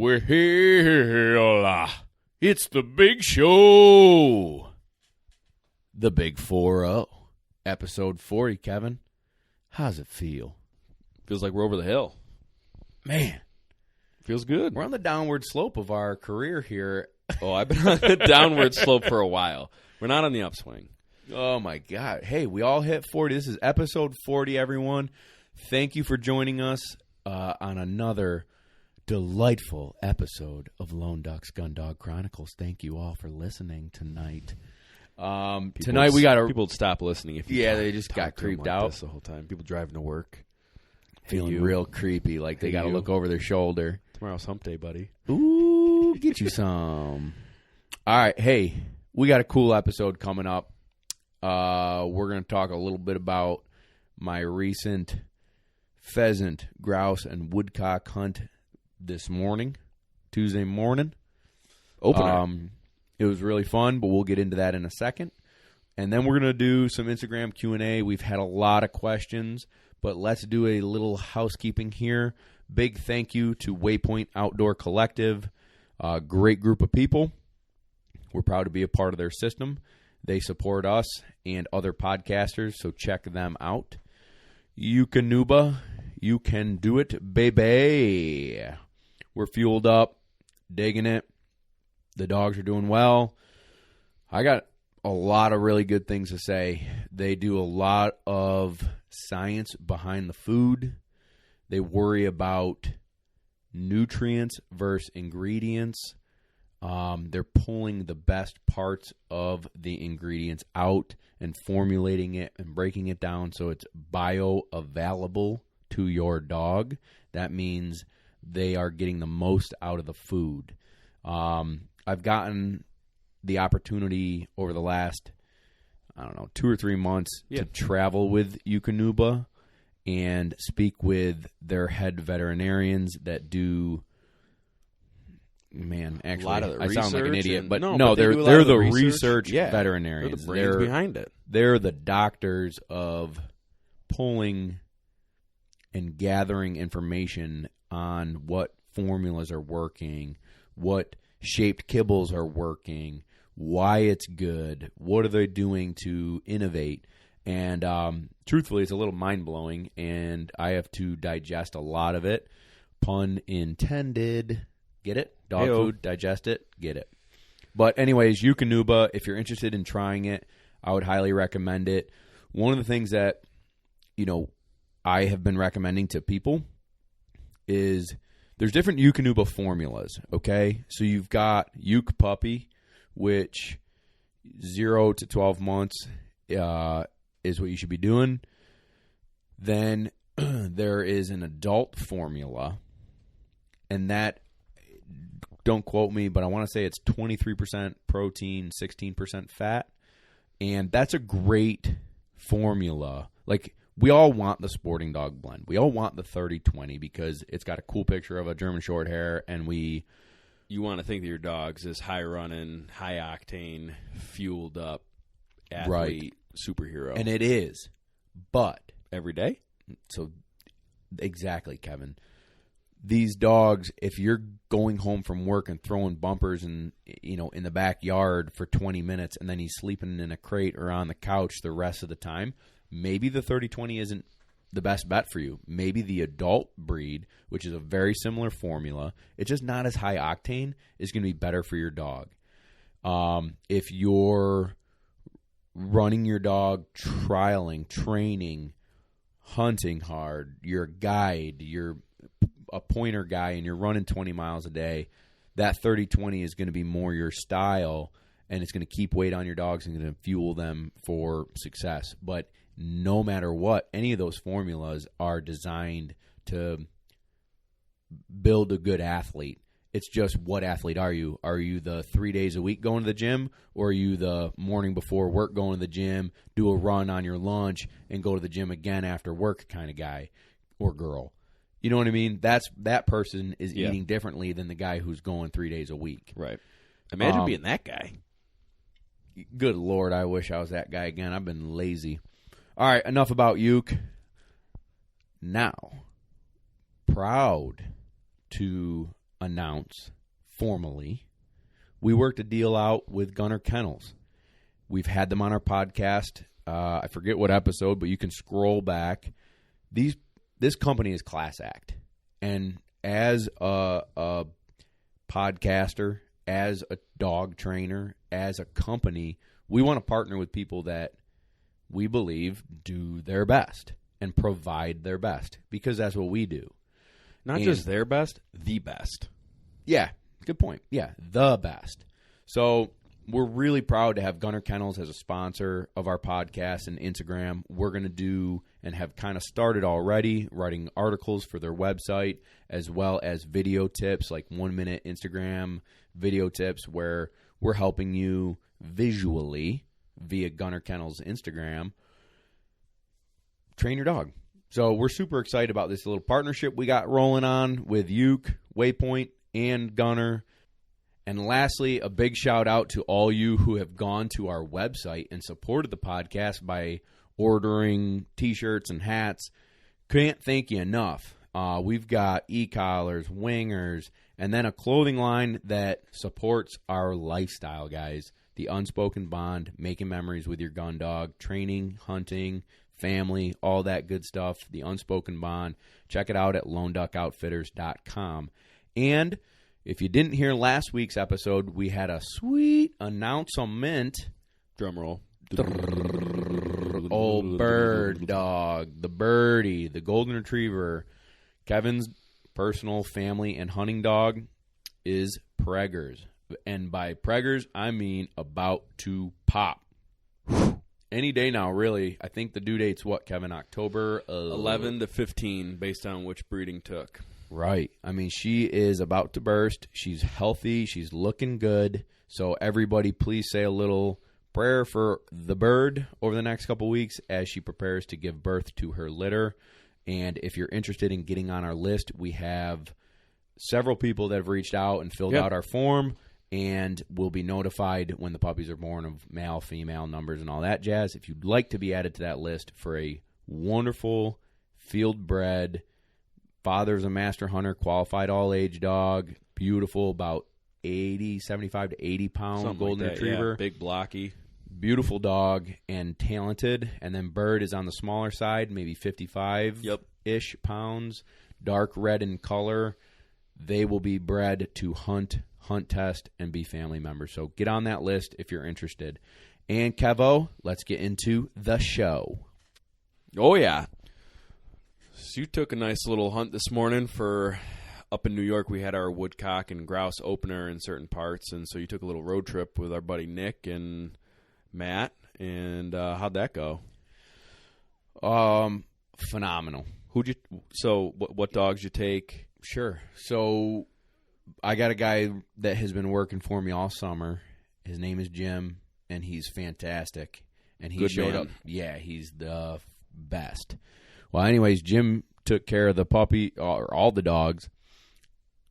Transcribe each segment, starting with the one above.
Well, it's the big show. The Big 4-0. Episode 40, Kevin. How's it feel? Feels like we're over the hill. Man. Feels good. We're on the downward slope of our career here. Oh, I've been on the downward slope for a while. We're not on the upswing. Oh, my God. Hey, we all hit 40. This is episode 40, everyone. Thank you for joining us on another delightful episode of Lone Ducks Gun Dog Chronicles. Thank you all for listening tonight. Tonight we got people would stop listening if you they just got creeped out the whole time. People driving to work, feeling real creepy, like they got to look over their shoulder. Tomorrow's hump day, buddy. Ooh, get you some. All right, hey, we got a cool episode coming up. We're going to talk a little bit about my recent pheasant, grouse, and woodcock hunt this morning, Tuesday morning. Opener. It was really fun, but we'll get into that in a second. And then we're going to do some Instagram Q&A. We've had a lot of questions, but let's do a little housekeeping here. Big thank you to Waypoint Outdoor Collective. Great group of people. We're proud to be a part of their system. They support us and other podcasters, so check them out. Eukanuba, you can do it, baby. We're fueled up, digging it. The dogs are doing well. I got a lot of really good things to say. They do a lot of science behind the food. They worry about nutrients versus ingredients. They're pulling the best parts of the ingredients out and formulating it and breaking it down so it's bioavailable to your dog. That means they are getting the most out of the food. I've gotten the opportunity over the last, 2 or 3 months to travel with Eukanuba and speak with their head veterinarians that do, actually, a lot of the I sound like an idiot, but they're the research veterinarians. They're the brains behind it. They're the doctors of pulling and gathering information on what formulas are working, what shaped kibbles are working, why it's good, what are they doing to innovate. And truthfully, it's a little mind-blowing, and I have to digest a lot of it. Pun intended. Get it? Dog food, digest it, get it. But anyways, Eukanuba, if you're interested in trying it, I would highly recommend it. One of the things that, I have been recommending to people is there's different Eukanuba formulas, okay? So you've got Euk Puppy, which 0 to 12 months is what you should be doing. Then there is an adult formula, and that, don't quote me, but I want to say it's 23% protein, 16% fat, and that's a great formula. Like, we all want the Sporting Dog blend. We all want the 30-20 because it's got a cool picture of a German short hair, and you want to think that your dog's this high-running, high-octane, fueled-up athlete superhero. And it is. But every day? So, exactly, Kevin. These dogs, if you're going home from work and throwing bumpers in the backyard for 20 minutes and then he's sleeping in a crate or on the couch the rest of the time, maybe the 30-20 isn't the best bet for you. Maybe the adult breed, which is a very similar formula, it's just not as high octane, is going to be better for your dog. If you're running your dog, trialing, training, hunting hard, you're a guide, you're a pointer guy, and you're running 20 miles a day, that 30-20 is going to be more your style, and it's going to keep weight on your dogs and going to fuel them for success. But no matter what, any of those formulas are designed to build a good athlete. It's just, what athlete are you? Are you the 3 days a week going to the gym, or are you the morning before work going to the gym, do a run on your lunch, and go to the gym again after work kind of guy or girl? You know what I mean? That person is eating differently than the guy who's going 3 days a week. Right. Imagine being that guy. Good Lord, I wish I was that guy again. I've been lazy. All right, enough about Uke. Now, proud to announce formally we worked a deal out with Gunner Kennels. We've had them on our podcast. I forget what episode, but you can scroll back. This company is class act. And as a podcaster, as a dog trainer, as a company, we want to partner with people that we believe do their best and provide their best, because that's what we do. Not just their best, the best. Yeah, good point. Yeah, the best. So we're really proud to have Gunner Kennels as a sponsor of our podcast and Instagram. We're going to do and have kind of started already writing articles for their website, as well as video tips, like 1-minute Instagram video tips where we're helping you visually via Gunner Kennels Instagram train your dog. So we're super excited about this little partnership we got rolling on with Uke, Waypoint, and Gunner. And lastly, a big shout out to all you who have gone to our website and supported the podcast by ordering T-shirts and hats. Can't thank you enough. We've got e-collars, wingers, and then a clothing line that supports our lifestyle, guys. The unspoken bond, making memories with your gun dog, training, hunting, family, all that good stuff. The unspoken bond. Check it out at loneduckoutfitters.com. And if you didn't hear last week's episode, we had a sweet announcement. Drum roll. Old bird dog, the birdie, the golden retriever. Kevin's personal family and hunting dog is Preggers. And by Preggers, I mean about to pop. Any day now, really. I think the due date's what, Kevin? October 11 to 15, based on which breeding took. Right. I mean, she is about to burst. She's healthy. She's looking good. So everybody, please say a little prayer for the bird over the next couple weeks as she prepares to give birth to her litter. And if you're interested in getting on our list, we have several people that have reached out and filled out our form, and we'll be notified when the puppies are born of male, female numbers and all that jazz. If you'd like to be added to that list for a wonderful field-bred, father's a master hunter, qualified all-age dog, beautiful, about 75 to 80-pound Something golden like that, retriever. yeah, big, blocky. Beautiful dog and talented. And then bird is on the smaller side, maybe 55-ish pounds, dark red in color. They will be bred to hunt test, and be family members. So get on that list if you're interested. And Kevo, let's get into the show. Oh, yeah. So you took a nice little hunt this morning for up in New York. We had our woodcock and grouse opener in certain parts, and so you took a little road trip with our buddy Nick and Matt. And how'd that go? Phenomenal. So what dogs you take? Sure. So I got a guy that has been working for me all summer. His name is Jim, and he's fantastic. And he showed up. Yeah, he's the best. Well, anyways, Jim took care of the puppy, or all the dogs,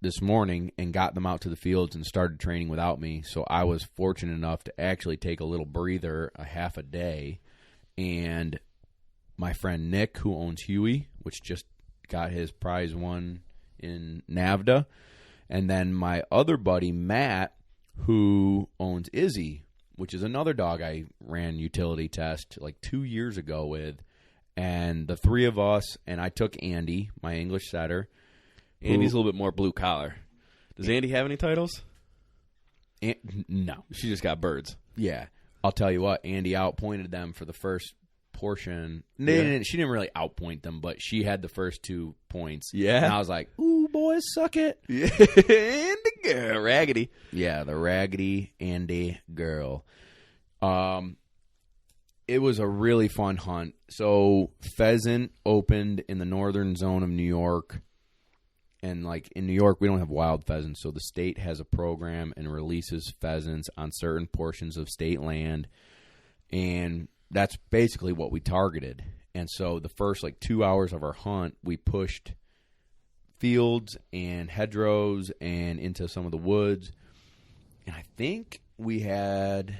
this morning and got them out to the fields and started training without me. So I was fortunate enough to actually take a little breather, a half a day. And my friend Nick, who owns Huey, which just got his prize one in NAVDA, and then my other buddy Matt, who owns Izzy, which is another dog I ran utility test like 2 years ago with. And the three of us, and I took Andy, my English setter. Andy's a little bit more blue collar. Does Andy have any titles? No. She just got birds. Yeah. I'll tell you what, Andy outpointed them for the first portion. She didn't really outpoint them, but she had the first 2 points. Yeah. And I was like, ooh, boys, suck it. Yeah. Andy girl. Raggedy. Yeah, the raggedy Andy girl. It was a really fun hunt. So pheasant opened in the northern zone of New York. And like in New York, we don't have wild pheasants. So the state has a program and releases pheasants on certain portions of state land. And that's basically what we targeted. And so the first 2 hours of our hunt, we pushed fields and hedgerows and into some of the woods. And I think we had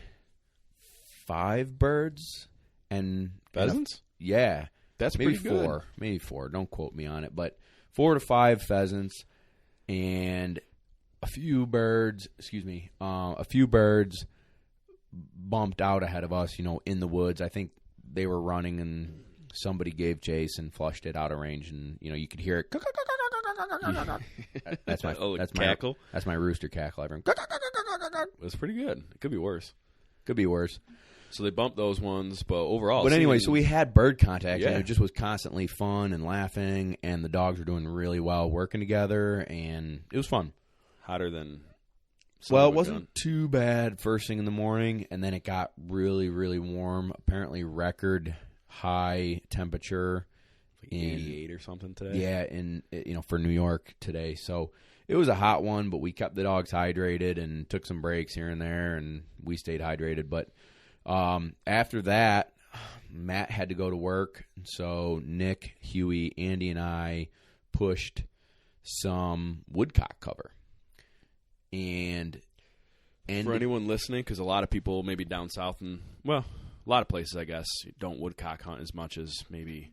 5 birds and pheasants. Yeah, that's maybe pretty 4. Good. Maybe 4. Don't quote me on it, but 4 to 5 pheasants. And a few birds bumped out ahead of us, in the woods. I think they were running and somebody gave chase and flushed it out of range, and you could hear it. That's my cackle. That's my rooster cackle. That's pretty good. It could be worse. So they bumped those ones, but overall. But anyway, so we had bird contact, Yeah. and it just was constantly fun and laughing, and the dogs were doing really well working together, and it was fun. Hotter than. Well, it wasn't too bad first thing in the morning, and then it got really, really warm. Apparently, record high temperature. Like 88 or something today. Yeah, for New York today. So it was a hot one, but we kept the dogs hydrated and took some breaks here and there, and we stayed hydrated. But after that, Matt had to go to work, so Nick, Huey, Andy, and I pushed some woodcock cover. And for anyone listening, because a lot of people maybe down south and, well, a lot of places, I guess, don't woodcock hunt as much as maybe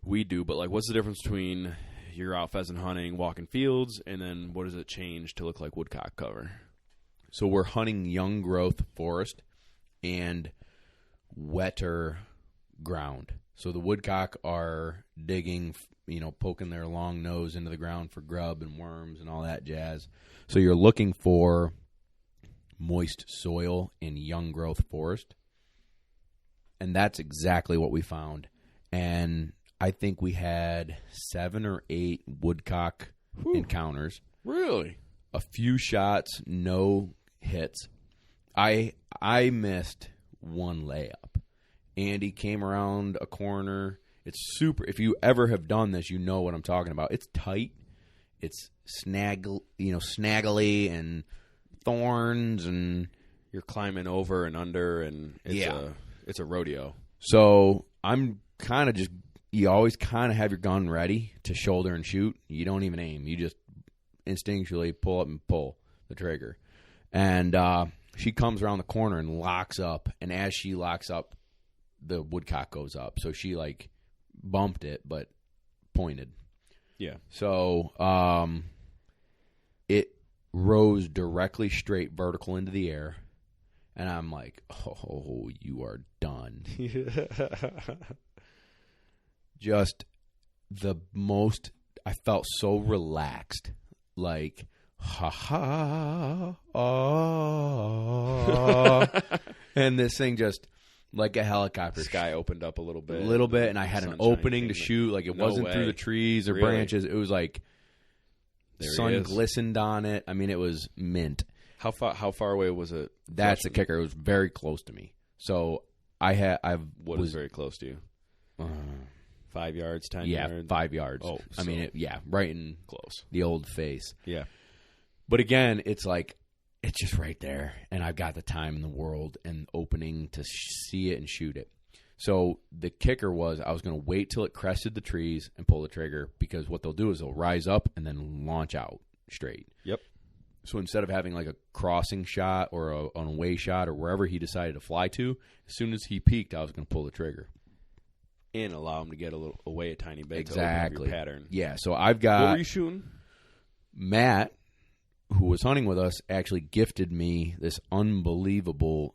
we do. But, like, what's the difference between you're out pheasant hunting, walking fields, and then what does it change to look like woodcock cover? So we're hunting young growth forest and wetter ground. So the woodcock are digging, poking their long nose into the ground for grub and worms and all that jazz. So you're looking for moist soil in young growth forest. And that's exactly what we found. And I think we had 7 or 8 woodcock encounters. Really? A few shots, no hits. I missed one layup. Andy came around a corner. It's super. If you ever have done this, you know what I'm talking about. It's tight. It's snaggly and thorns, and you're climbing over and under, and it's a rodeo. So I'm kind of just. You always kind of have your gun ready to shoulder and shoot. You don't even aim. You just instinctually pull up and pull the trigger. And she comes around the corner and locks up. And as she locks up, the woodcock goes up. So she, bumped it, but pointed. Yeah. So it rose directly straight vertical into the air. And I'm like, oh, you are done. Just the most, I felt so relaxed, like, ha, and this thing just, like a helicopter. Sky opened up a little bit. And I had an opening to shoot, like it wasn't through the trees or branches. It was like, sun glistened on it. I mean, it was mint. How far away was it? That's the kicker. It was very close to me. So What was very close to you? 5 yards, 10 yards? Yeah, 5 yards. Oh, I mean, right in close. The old face. Yeah. But again, it's like, it's just right there, and I've got the time in the world and opening to see it and shoot it. So the kicker was I was going to wait till it crested the trees and pull the trigger, because what they'll do is they'll rise up and then launch out straight. Yep. So instead of having like a crossing shot or an away shot or wherever he decided to fly to, as soon as he peaked, I was going to pull the trigger. And allow him to get away a tiny bit. Exactly. To open up your pattern. Yeah, so I've got... What were you shooting? Matt, who was hunting with us, actually gifted me this unbelievable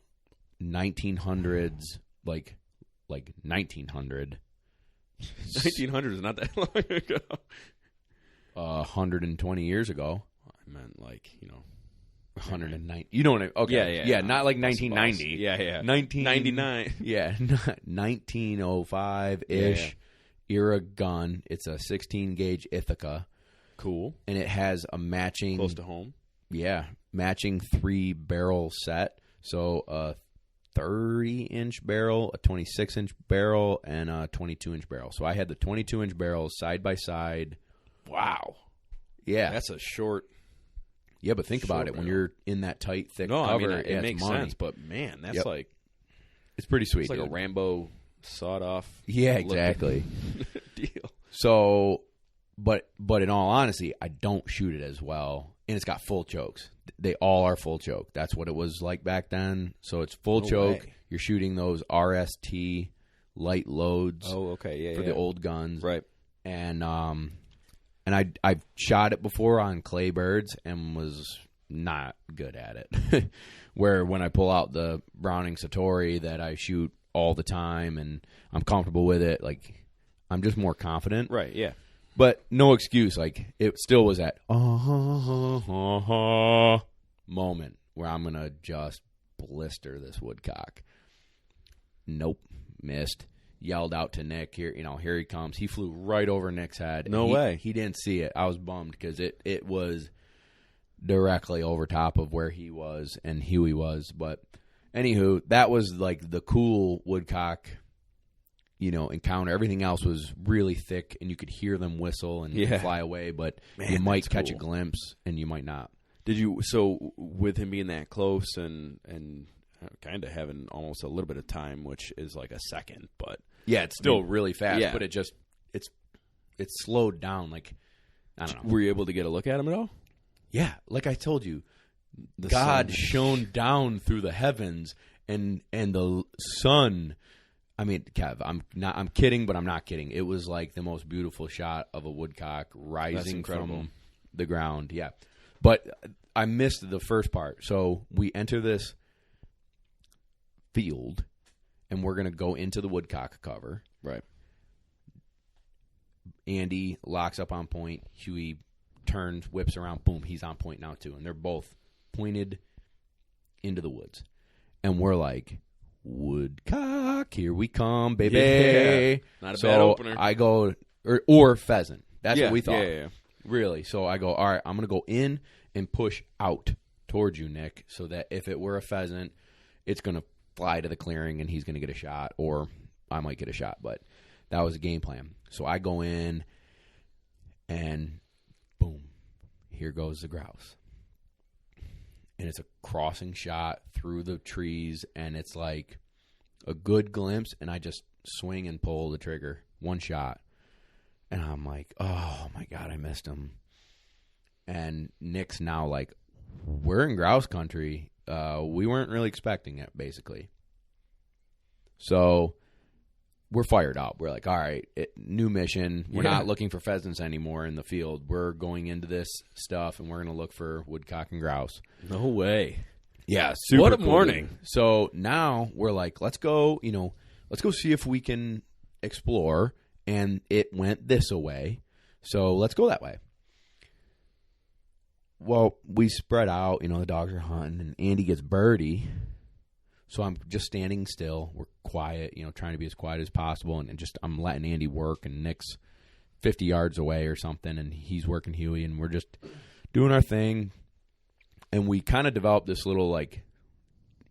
1900s, like 1900. 1900 is not that long ago. 120 years ago. I meant 109. You know what I mean? Okay. Yeah, not like 1990. Yeah. 1999. Yeah, 1905-ish era gun. It's a 16-gauge Ithaca. Cool. And it has a matching... Close to home? Yeah, matching 3-barrel set. So a 30-inch barrel, a 26-inch barrel, and a 22-inch barrel. So I had the 22-inch barrels side by side. Wow. Yeah. That's a short... Yeah, but think about it. When you're in that tight, thick cover, I mean, it makes sense. But, man, that's it's pretty sweet. It's like a Rambo sawed-off. Yeah, exactly. Deal. So, but in all honesty, I don't shoot it as well. And it's got full chokes. They all are full choke. That's what it was like back then. So it's full choke. Way. You're shooting those RST light loads. Oh, okay. Yeah, for the old guns. Right. And And I've shot it before on clay birds and was not good at it. Where when I pull out the Browning Satori that I shoot all the time and I'm comfortable with it, like I'm just more confident. Right, yeah. But no excuse. Like it still was that moment where I'm going to just blister this woodcock. Nope. Missed. Yelled out to Nick, here he comes. He flew right over Nick's head. No way. He didn't see it. I was bummed because it was directly over top of where he was and Huey was. But anywho, that was like the cool woodcock, encounter. Everything else was really thick and you could hear them whistle and fly away, but you might catch a glimpse and you might not. So with him being that close and kind of having almost a little bit of time, which is like a second, but yeah, it's still really fast, yeah. but it's slowed down. Like, I don't know. Were you able to get a look at him at all? Yeah, like I told you, God shone down through the heavens, and the sun. I mean, Kev, I'm kidding, but I'm not kidding. It was like the most beautiful shot of a woodcock rising from the ground. Yeah, but I missed the first part. So we enter this field, and we're going to go into the woodcock cover. Right. Andy locks up on point. Huey turns, whips around. Boom, he's on point now too. And they're both pointed into the woods. And we're like, woodcock, here we come, baby. Yeah. Not a bad opener. I go, or pheasant. That's what we thought. Yeah. Really. So I go, all right, I'm going to go in and push out towards you, Nick, so that if it were a pheasant, it's going to fly to the clearing and he's going to get a shot, or I might get a shot. But that was the game plan. So I go in and boom, here goes the grouse. And it's a crossing shot through the trees, and it's like a good glimpse, and I just swing and pull the trigger. One shot. And I'm like, oh, my God, I missed him. And Nick's now like, we're in grouse country. We weren't really expecting it, basically. So we're fired up. We're like, all right, new mission. We're not looking for pheasants anymore in the field. We're going into this stuff, and we're going to look for woodcock and grouse. No way. Yeah, super What a cool. morning. So now we're like, let's go see if we can explore. And it went this way. So let's go that way. Well, we spread out. The dogs are hunting, and Andy gets birdie. So I'm just standing still. We're quiet, trying to be as quiet as possible. And just I'm letting Andy work, and Nick's 50 yards away or something, and he's working Huey, and we're just doing our thing. And we kind of developed this little, like,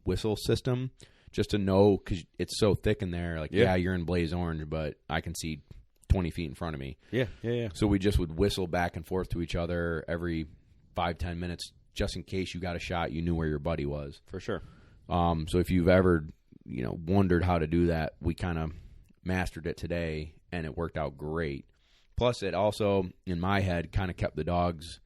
whistle system just to know, because it's so thick in there. Like, yeah, you're in blaze orange, but I can see 20 feet in front of me. Yeah. So we just would whistle back and forth to each other every 5-10 minutes, just in case you got a shot, you knew where your buddy was. For sure. So if you've ever, wondered how to do that, we kind of mastered it today, and it worked out great. Plus, it also, in my head, kind of kept the dogs,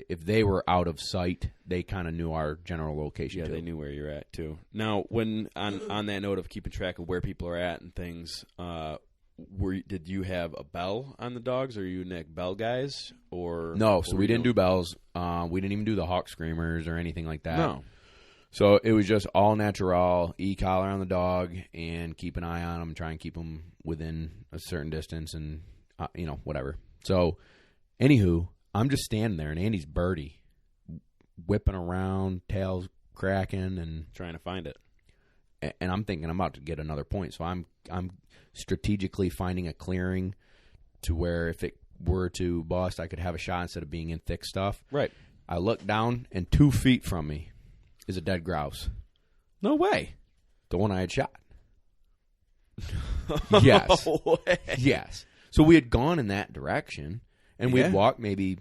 if they were out of sight, they kind of knew our general location. Yeah, too. they knew where you're at, too. Now, when on that note of keeping track of where people are at and things, did you have a bell on the dogs? Or are you Nick bell guys? Or no, so we didn't do bells. We didn't even do the hawk screamers or anything like that. No. So it was just all natural, e-collar on the dog, and keep an eye on them, try and keep them within a certain distance, and, whatever. So, anywho, I'm just standing there, and Andy's birdie, whipping around, tails cracking, and trying to find it. And I'm thinking I'm about to get another point. So I'm strategically finding a clearing to where if it were to bust, I could have a shot instead of being in thick stuff. Right. I look down, and 2 feet from me is a dead grouse. No way. The one I had shot. Yes. No way. Yes. So we had gone in that direction, and we had walked maybe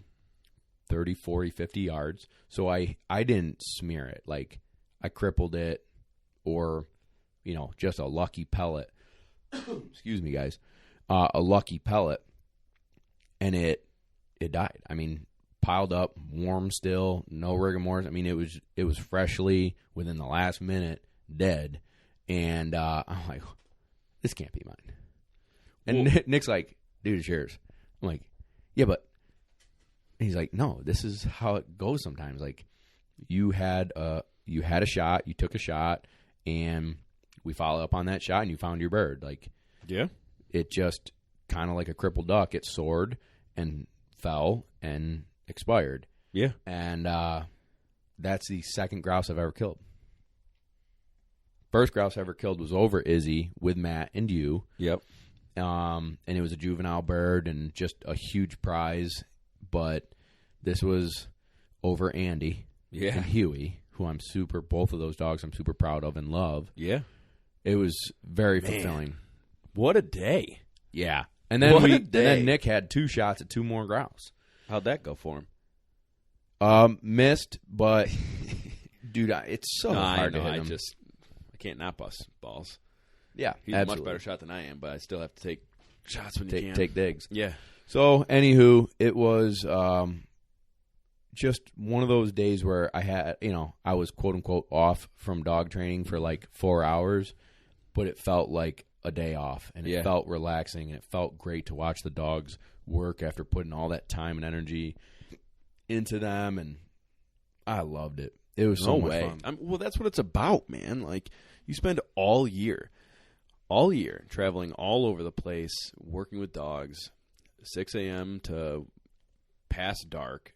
30, 40, 50 yards. So I didn't smear it. Like, I crippled it or, just a lucky pellet. Excuse me, guys. A lucky pellet. And it died. I mean, piled up, warm still, no rigor mortis. I mean, it was freshly, within the last minute, dead. And I'm like, this can't be mine. And Nick's like, dude, it's yours. I'm like, yeah, but And he's like, no, this is how it goes sometimes. Like, you had a shot, you took a shot, and we follow up on that shot, and you found your bird. Like, Yeah. it just kind of like a crippled duck. It soared and fell and expired. Yeah. And that's the second grouse I've ever killed. First grouse I ever killed was over Izzy with Matt and you. Yep. And it was a juvenile bird and just a huge prize. But this was over Andy and Huey, who both of those dogs I'm super proud of and love. Yeah. It was very fulfilling. What a day. Yeah. And then Nick had 2 shots at 2 more grouse. How'd that go for him? Missed, but dude, it's so hard to hit him. I can't not bust balls. Yeah, He's a much better shot than I am, but I still have to take shots when you can. Take digs. Yeah. So, anywho, it was just one of those days where I was quote unquote off from dog training for like 4 hours, but it felt like a day off, and it felt relaxing, and it felt great to watch the dogs work after putting all that time and energy into them, and I loved it. It was so much fun. Well, that's what it's about, man. Like, you spend all year traveling all over the place, working with dogs, 6 a.m. to past dark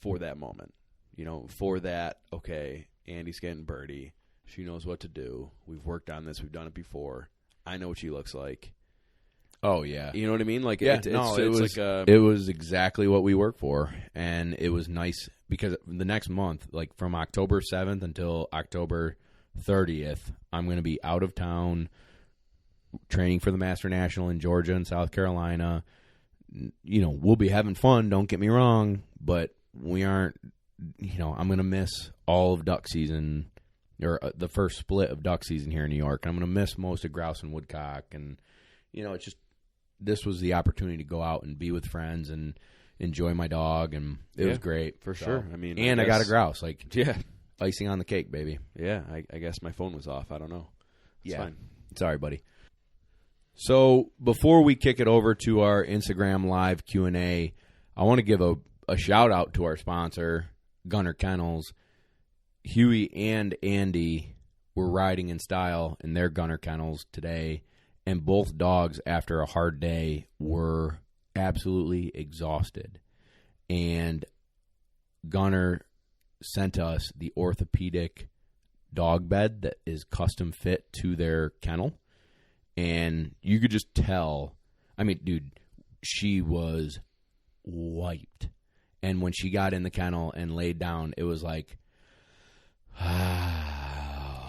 for that moment. You know, for that, okay, Andy's getting birdie. She knows what to do. We've worked on this. We've done it before. I know what she looks like. Oh, yeah. You know what I mean? Like, it was exactly what we work for, and it was nice because the next month, like from October 7th until October 30th, I'm going to be out of town training for the Master National in Georgia and South Carolina. You know, we'll be having fun, don't get me wrong, but we aren't, I'm going to miss all of duck season, or the first split of duck season here in New York. I'm going to miss most of grouse and woodcock, and, it's just, this was the opportunity to go out and be with friends and enjoy my dog, and it was great. For sure. I mean, I got a grouse. Like, yeah, icing on the cake, baby. Yeah, I guess my phone was off. I don't know. It's fine. Sorry, buddy. So before we kick it over to our Instagram live Q&A, I want to give a shout out to our sponsor, Gunner Kennels. Huey and Andy were riding in style in their Gunner Kennels today, and both dogs, after a hard day, were absolutely exhausted. And Gunner sent us the orthopedic dog bed that is custom fit to their kennel. And you could just tell, I mean, dude, she was wiped. And when she got in the kennel and laid down, it was like,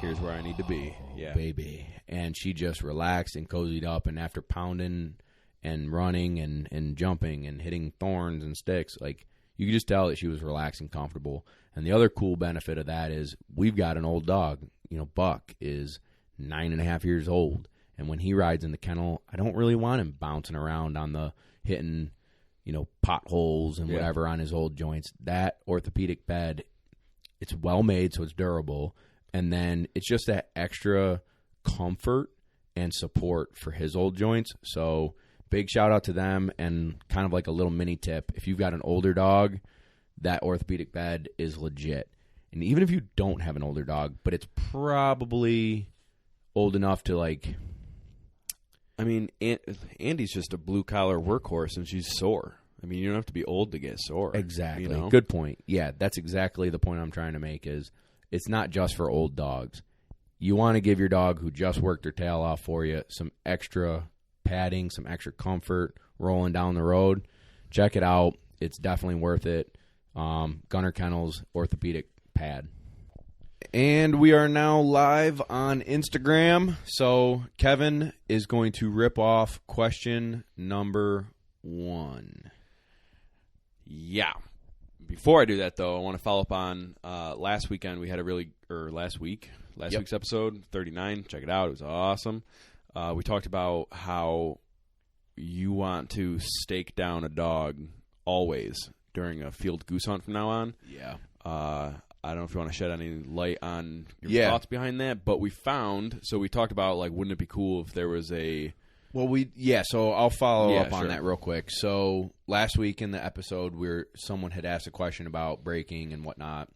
here's where I need to be. Yeah, baby. And she just relaxed and cozied up. And after pounding and running and jumping and hitting thorns and sticks, like, you could just tell that she was relaxed and comfortable. And the other cool benefit of that is we've got an old dog. Buck is 9.5 years old. And when he rides in the kennel, I don't really want him bouncing around on the hitting, potholes and whatever on his old joints. That orthopedic bed, it's well made, so it's durable. And then it's just that extra comfort and support for his old joints. So big shout out to them, and kind of like a little mini tip. If you've got an older dog, that orthopedic bed is legit. And even if you don't have an older dog, but it's probably old enough to like... I mean, Andy's just a blue-collar workhorse, and she's sore. I mean, you don't have to be old to get sore. Exactly. Good point. Yeah, that's exactly the point I'm trying to make is it's not just for old dogs. You want to give your dog who just worked their tail off for you some extra padding, some extra comfort rolling down the road. Check it out. It's definitely worth it. Gunner Kennels orthopedic pad. And we are now live on Instagram. So Kevin is going to rip off question number 1. Yeah. Before I do that, though, I want to follow up on last weekend. We had last week's episode 39. Check it out. It was awesome. We talked about how you want to stake down a dog always during a field goose hunt from now on. Yeah. I don't know if you want to shed any light on your thoughts behind that, but we talked about, like, wouldn't it be cool if there was a Well, so I'll follow up on sure. that real quick. So last week in the episode where someone had asked a question about breaking and whatnot,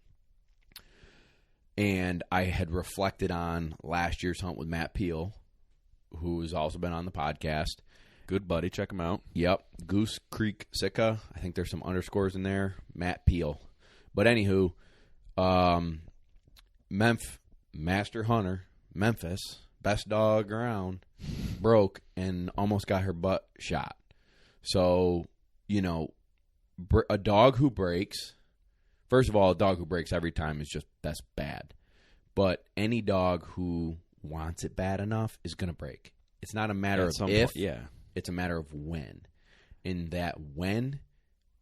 and I had reflected on last year's hunt with Matt Peel, who's also been on the podcast. Good buddy. Check him out. Yep. Goose Creek Sitka. I think there's some underscores in there. Matt Peel. But anywho, Master Hunter, Memphis, best dog around, broke and almost got her butt shot. So, a dog who breaks, first of all, a dog who breaks every time that's bad. But any dog who wants it bad enough is going to break. It's not a matter of if, it's a matter of when. And that when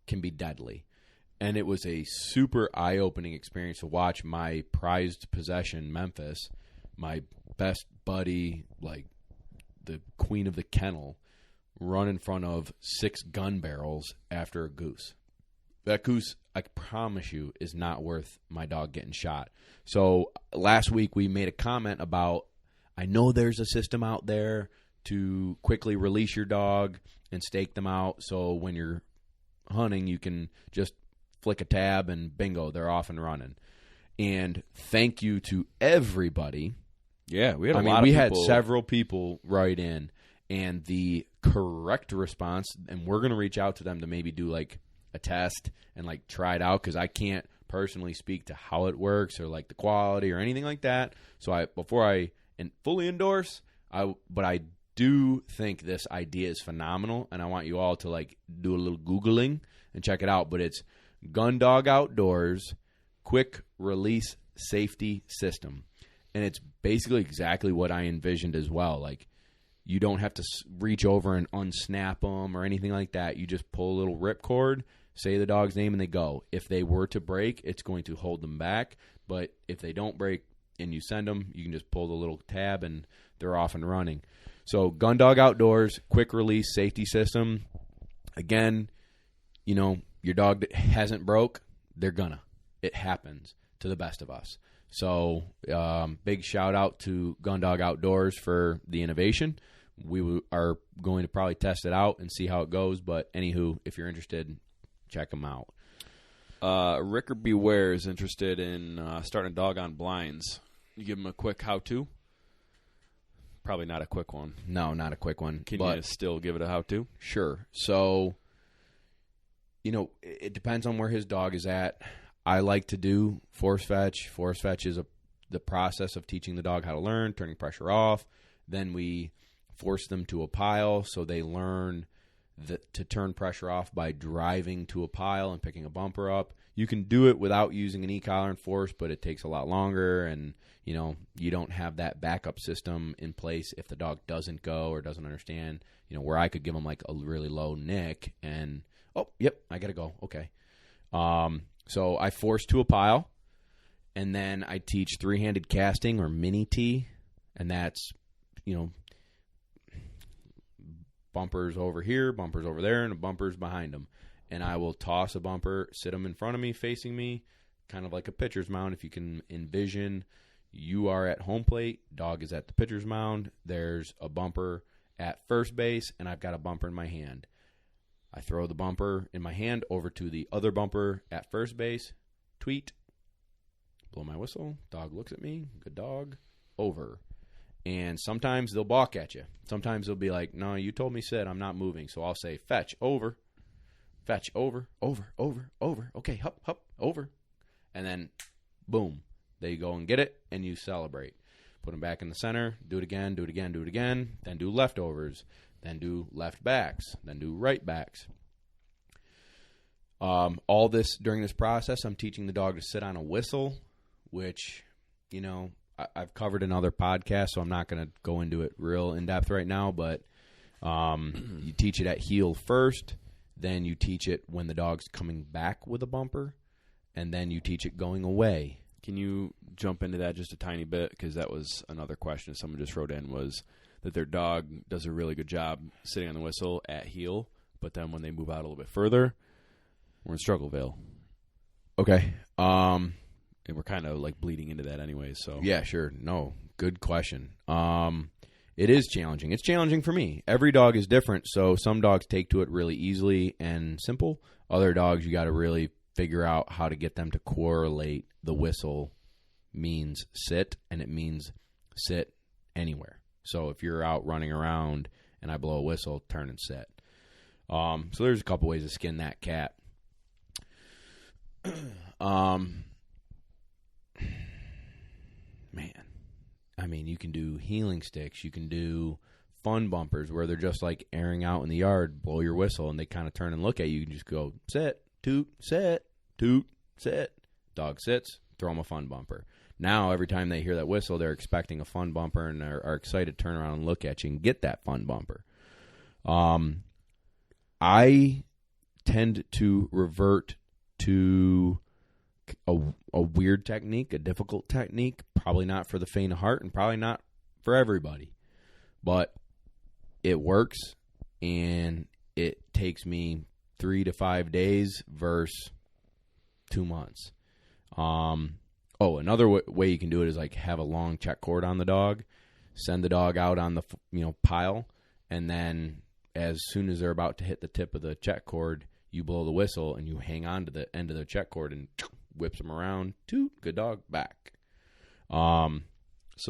can be deadly. And it was a super eye-opening experience to watch my prized possession, Memphis, my best buddy, like the queen of the kennel, run in front of 6 gun barrels after a goose. That goose, I promise you, is not worth my dog getting shot. So last week we made a comment about, I know there's a system out there to quickly release your dog and stake them out, so when you're hunting, you can just flick a tab and bingo, they're off and running. And thank you to everybody. Yeah, we had we had several people write in, and the correct response, and we're going to reach out to them to maybe do like a test and like try it out, because I can't personally speak to how it works or like the quality or anything like that. So before I fully endorse, but I do think this idea is phenomenal, and I want you all to like do a little Googling and check it out. But it's Gun Dog Outdoors Quick Release Safety System. And it's basically exactly what I envisioned as well. Like, you don't have to reach over and unsnap them or anything like that. You just pull a little rip cord, say the dog's name, and they go. If they were to break, it's going to hold them back. But if they don't break and you send them, you can just pull the little tab and they're off and running. So Gun Dog Outdoors Quick Release Safety System. Again, your dog that hasn't broke, they're gonna. It happens to the best of us. So big shout out to Gun Dog Outdoors for the innovation. We are going to probably test it out and see how it goes. But anywho, if you're interested, check them out. Ricker Beware is interested in starting a dog on blinds. You give him a quick how-to? Probably not a quick one. No, not a quick one. Can you still give it a how-to? Sure. So, it depends on where his dog is at. I like to do force fetch. Force fetch is the process of teaching the dog how to learn, turning pressure off. Then we force them to a pile, so they learn to turn pressure off by driving to a pile and picking a bumper up. You can do it without using an e-collar and force, but it takes a lot longer, and you don't have that backup system in place if the dog doesn't go or doesn't understand. Where I could give them like a really low nick and, oh, yep, I gotta go. Okay. So I force to a pile, and then I teach three-handed casting or mini T, and that's, bumpers over here, bumpers over there, and bumpers behind them. And I will toss a bumper, sit them in front of me, facing me, kind of like a pitcher's mound. If you can envision, you are at home plate, dog is at the pitcher's mound, there's a bumper at first base, and I've got a bumper in my hand. I throw the bumper in my hand over to the other bumper at first base, tweet, blow my whistle, dog looks at me, good dog, over. And sometimes they'll balk at you. Sometimes they'll be like, no, you told me sit, I'm not moving. So I'll say, fetch, over, over, okay, hup, over. And then, boom, there you go and get it, and you celebrate. Put them back in the center, do it again, then do leftovers. Then do left backs, then do right backs. All this, during this process, I'm teaching the dog to sit on a whistle, which, I've covered in other podcasts, so I'm not going to go into it real in-depth right now, but you teach it at heel first, then you teach it when the dog's coming back with a bumper, and then you teach it going away. Can you jump into that just a tiny bit? Because that was another question someone just wrote in, was that their dog does a really good job sitting on the whistle at heel, but then when they move out a little bit further, we're in Struggleville. Okay. And we're kind of like bleeding into that anyway. So yeah, sure. No, good question. It is challenging. It's challenging for me. Every dog is different, so some dogs take to it really easily and simple. Other dogs, you got to really figure out how to get them to correlate the whistle means sit, and it means sit anywhere. So if you're out running around and I blow a whistle, turn and sit. So there's a couple ways to skin that cat. Man, I mean, you can do healing sticks. You can do fun bumpers where they're just like airing out in the yard, blow your whistle, and they kind of turn and look at you. You can just go, sit, toot, sit, toot, sit. Dog sits, throw them a fun bumper. Now, every time they hear that whistle, they're expecting a fun bumper and are excited to turn around and look at you and get that fun bumper. I tend to revert to a weird technique, a difficult technique, probably not for the faint of heart and probably not for everybody. But it works, and it takes me 3 to 5 days versus 2 months. Another way you can do it is like have a long check cord on the dog, send the dog out on the pile, and then as soon as they're about to hit the tip of the check cord, you blow the whistle and you hang on to the end of the check cord and whips them around. Toot, good dog, back. So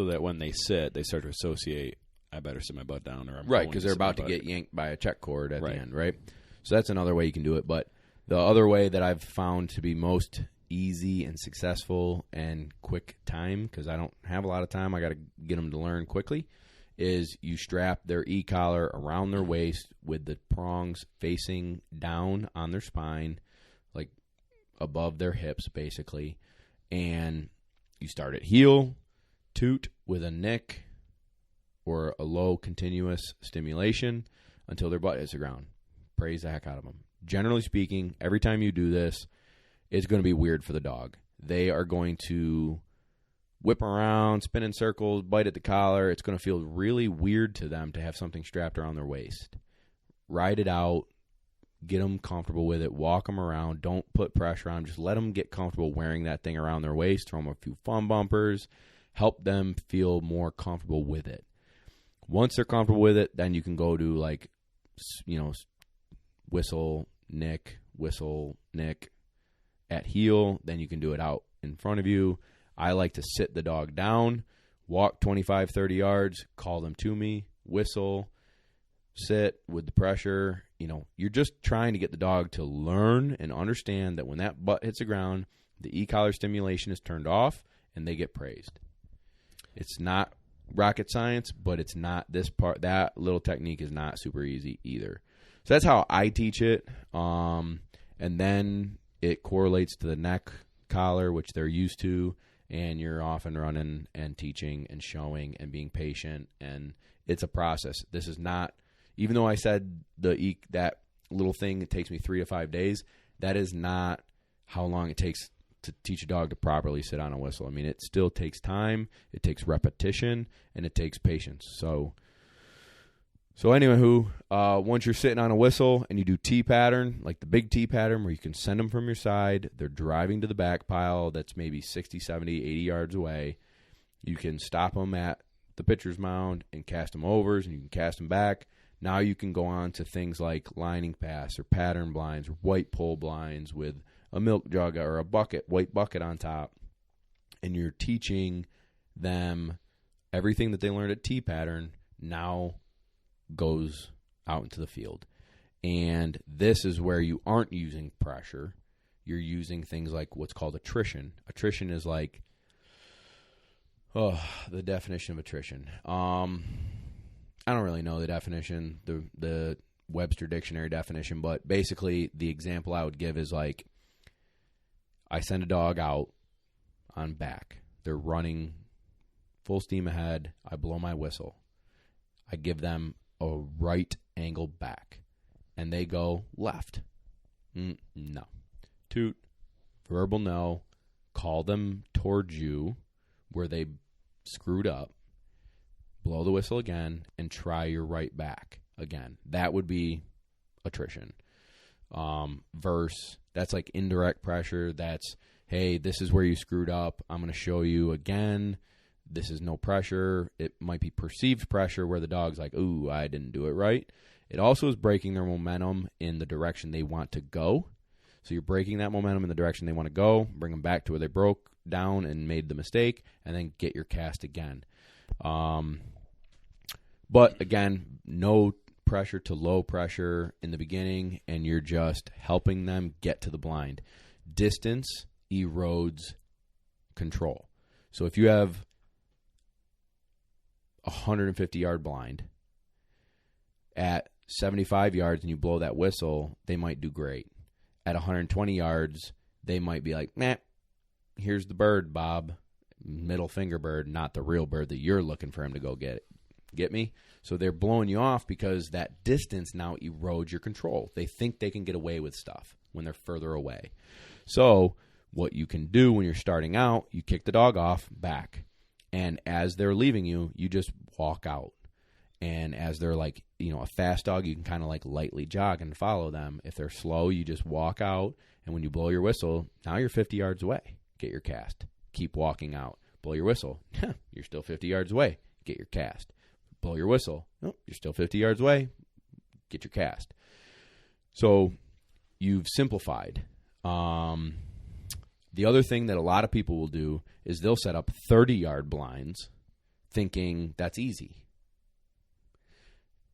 that when they sit, they start to associate, I better sit my butt down, or I'm right, because they're about to get yanked by a check cord at the end, right? So that's another way you can do it. But the other way that I've found to be most easy and successful and quick time, because I don't have a lot of time, I got to get them to learn quickly, is you strap their e-collar around their waist with the prongs facing down on their spine, like above their hips, basically. And you start at heel, toot with a nick or a low continuous stimulation until their butt hits the ground. Praise the heck out of them. Generally speaking, every time you do this, it's going to be weird for the dog. They are going to whip around, spin in circles, bite at the collar. It's going to feel really weird to them to have something strapped around their waist. Ride it out. Get them comfortable with it. Walk them around. Don't put pressure on them. Just let them get comfortable wearing that thing around their waist. Throw them a few fun bumpers. Help them feel more comfortable with it. Once they're comfortable with it, then you can go to whistle, nick, at heel. Then you can do it out in front of you. I like to sit the dog down, walk 25, 30 yards, call them to me, whistle, sit with the pressure. You're just trying to get the dog to learn and understand that when that butt hits the ground, the e-collar stimulation is turned off and they get praised. It's not rocket science, but it's not this part. That little technique is not super easy either. So that's how I teach it. And then it correlates to the neck collar, which they're used to. And you're off and running and teaching and showing and being patient. And it's a process. This is not, even though I said that little thing, it takes me 3 to 5 days, that is not how long it takes to teach a dog to properly sit on a whistle. I mean, it still takes time, it takes repetition, and it takes patience. So anyway, once you're sitting on a whistle and you do T pattern, like the big T pattern where you can send them from your side, they're driving to the back pile that's maybe 60, 70, 80 yards away. You can stop them at the pitcher's mound and cast them overs, and you can cast them back. Now you can go on to things like lining pass or pattern blinds or white pole blinds with a milk jug or a white bucket on top. And you're teaching them everything that they learned at T pattern now goes out into the field. And this is where you aren't using pressure. You're using things like what's called attrition. Attrition is like, the definition of attrition. I don't really know the definition, the Webster Dictionary definition, but basically the example I would give is like, I send a dog out on back. They're running full steam ahead. I blow my whistle. I give them a right angle back, and they go left. No. Toot. Verbal no. Call them towards you where they screwed up. Blow the whistle again and try your right back again. That would be attrition. Verse, that's like indirect pressure. That's, hey, this is where you screwed up. I'm going to show you again this is no pressure. It might be perceived pressure where the dog's like, ooh, I didn't do it right. It also is breaking their momentum in the direction they want to go. So you're breaking that momentum in the direction they want to go, bring them back to where they broke down and made the mistake, and then get your cast again. But again, no pressure to low pressure in the beginning, and you're just helping them get to the blind. Distance erodes control. So if you have a 150-yard blind at 75 yards and you blow that whistle, they might do great. At 120 yards, they might be like, nah, here's the bird, Bob. Middle finger bird, not the real bird that you're looking for him to go get it. Get me? So they're blowing you off because that distance now erodes your control. They think they can get away with stuff when they're further away. So what you can do when you're starting out, you kick the dog off back. And as they're leaving you, you just walk out. And as they're like, a fast dog, you can kind of like lightly jog and follow them. If they're slow, you just walk out. And when you blow your whistle, now you're 50 yards away. Get your cast. Keep walking out. Blow your whistle. You're still 50 yards away. Get your cast. Blow your whistle. Nope, you're still 50 yards away. Get your cast. So you've simplified. The other thing that a lot of people will do is they'll set up 30-yard blinds thinking that's easy.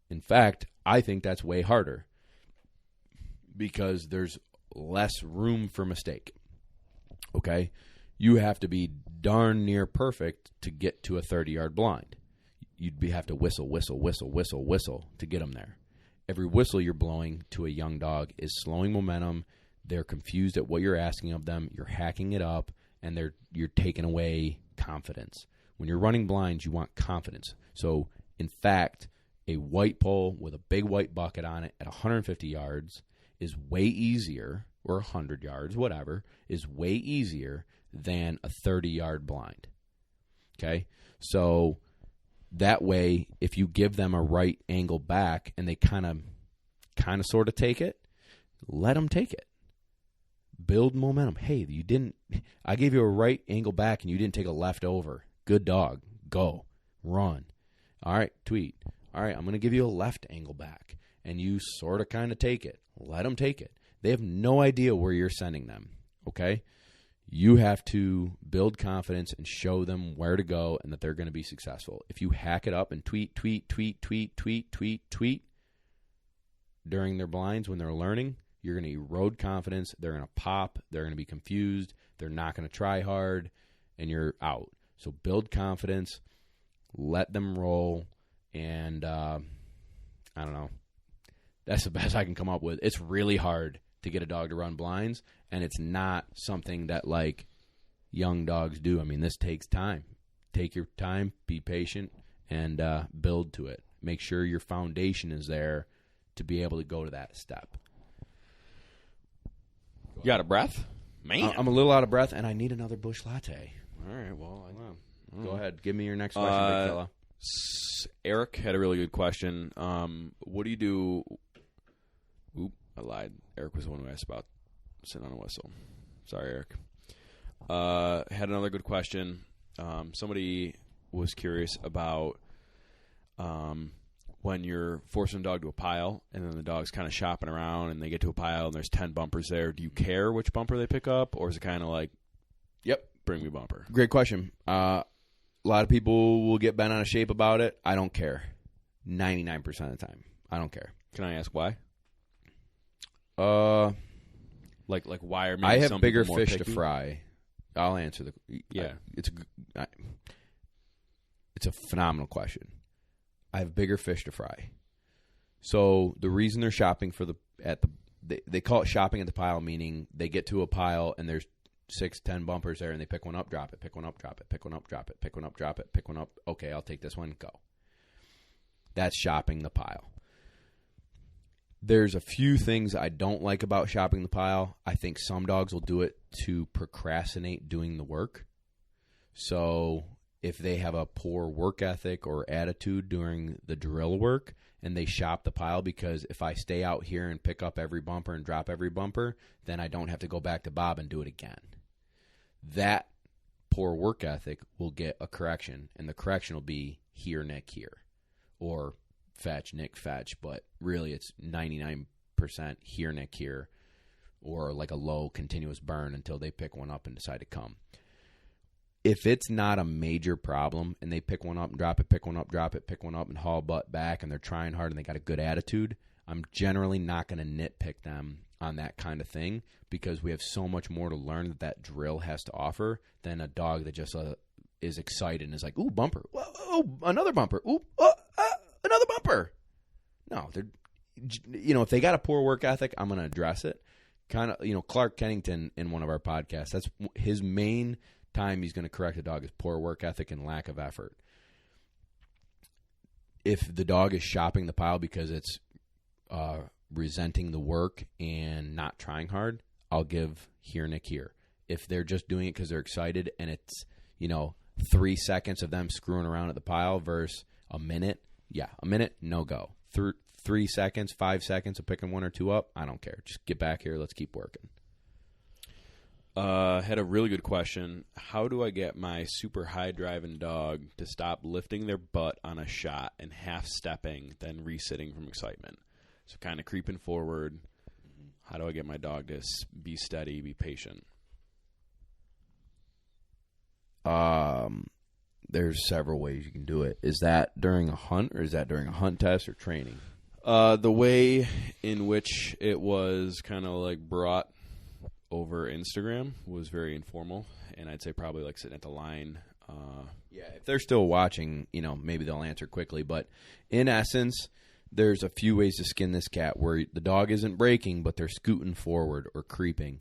In fact, I think that's way harder because there's less room for mistake. Okay? You have to be darn near perfect to get to a 30-yard blind. You'd have to whistle, whistle, whistle, whistle, whistle to get them there. Every whistle you're blowing to a young dog is slowing momentum. They're confused at what you're asking of them. You're hacking it up, and you're taking away confidence. When you're running blinds, you want confidence. So, in fact, a white pole with a big white bucket on it at 150 yards is way easier, or 100 yards, whatever, is way easier than a 30-yard blind. Okay? So that way, if you give them a right angle back and they kind of sort of take it, let them take it. Build momentum. Hey, I gave you a right angle back and you didn't take a left over. Good dog. Go. Run. All right, tweet. All right, I'm going to give you a left angle back. And you sort of kind of take it. Let them take it. They have no idea where you're sending them. Okay? You have to build confidence and show them where to go and that they're going to be successful. If you hack it up and tweet during their blinds when they're learning, you're going to erode confidence. They're going to pop. They're going to be confused. They're not going to try hard, and you're out. So build confidence. Let them roll. And I don't know. That's the best I can come up with. It's really hard to get a dog to run blinds, and it's not something that, like, young dogs do. I mean, this takes time. Take your time, be patient, and build to it. Make sure your foundation is there to be able to go to that step. You out of breath? Man. I'm a little out of breath, and I need another bush latte. All right, well, Go ahead. Give me your next question, big fella. Eric had a really good question. What do you do? Oop, I lied. Eric was the one who asked about sitting on a whistle. Sorry, Eric. Had another good question. Somebody was curious about when you're forcing a dog to a pile and then the dog's kind of shopping around and they get to a pile and there's 10 bumpers there. Do you care which bumper they pick up, or is it kind of like, yep, bring me bumper? Great question. A lot of people will get bent out of shape about it. I don't care. 99% of the time. I don't care. Can I ask why? Like why are maybe I have some bigger people more fish picky? to fry. I'll answer the. Yeah, it's a phenomenal question. I have bigger fish to fry. So the reason they're shopping they call it shopping at the pile, meaning they get to a pile and there's 6-10 bumpers there and they pick one up, drop it, pick one up, drop it, pick one up, drop it, pick one up, drop it, pick one up. Okay, I'll take this one, go. That's shopping the pile. There's a few things I don't like about shopping the pile. I think some dogs will do it to procrastinate doing the work. So if they have a poor work ethic or attitude during the drill work and they shop the pile because if I stay out here and pick up every bumper and drop every bumper, then I don't have to go back to Bob and do it again. That poor work ethic will get a correction, and the correction will be here, Nick, here, or fetch, Nick, fetch. But really, it's 99% here, Nick, here, or like a low continuous burn until they pick one up and decide to come. If it's not a major problem and they pick one up and drop it, pick one up, drop it, pick one up and haul butt back, and they're trying hard and they got a good attitude, I'm generally not going to nitpick them on that kind of thing, because we have so much more to learn that drill has to offer than a dog that just is excited and is like, ooh, bumper, whoa, another bumper, ooh, another bumper. No, they're, if they got a poor work ethic, I'm going to address it. Kind of, Clark Kennington in one of our podcasts, that's his main time he's going to correct a dog is poor work ethic and lack of effort. If the dog is shopping the pile because it's resenting the work and not trying hard, I'll give here, Nick, here. If they're just doing it because they're excited and it's 3 seconds of them screwing around at the pile versus a minute, no go. 3 seconds, 5 seconds of picking one or two up, I don't care. Just get back here, let's keep working. Had a really good question. How do I get my super high driving dog to stop lifting their butt on a shot and half stepping, then resitting from excitement? So kind of creeping forward. How do I get my dog to be steady, be patient? There's several ways you can do it. Is that during a hunt, or is that during a hunt test or training? The way in which it was kind of like brought over Instagram was very informal, and I'd say probably like sitting at the line. Yeah, if they're still watching, maybe they'll answer quickly. But in essence, there's a few ways to skin this cat where the dog isn't breaking, but they're scooting forward or creeping.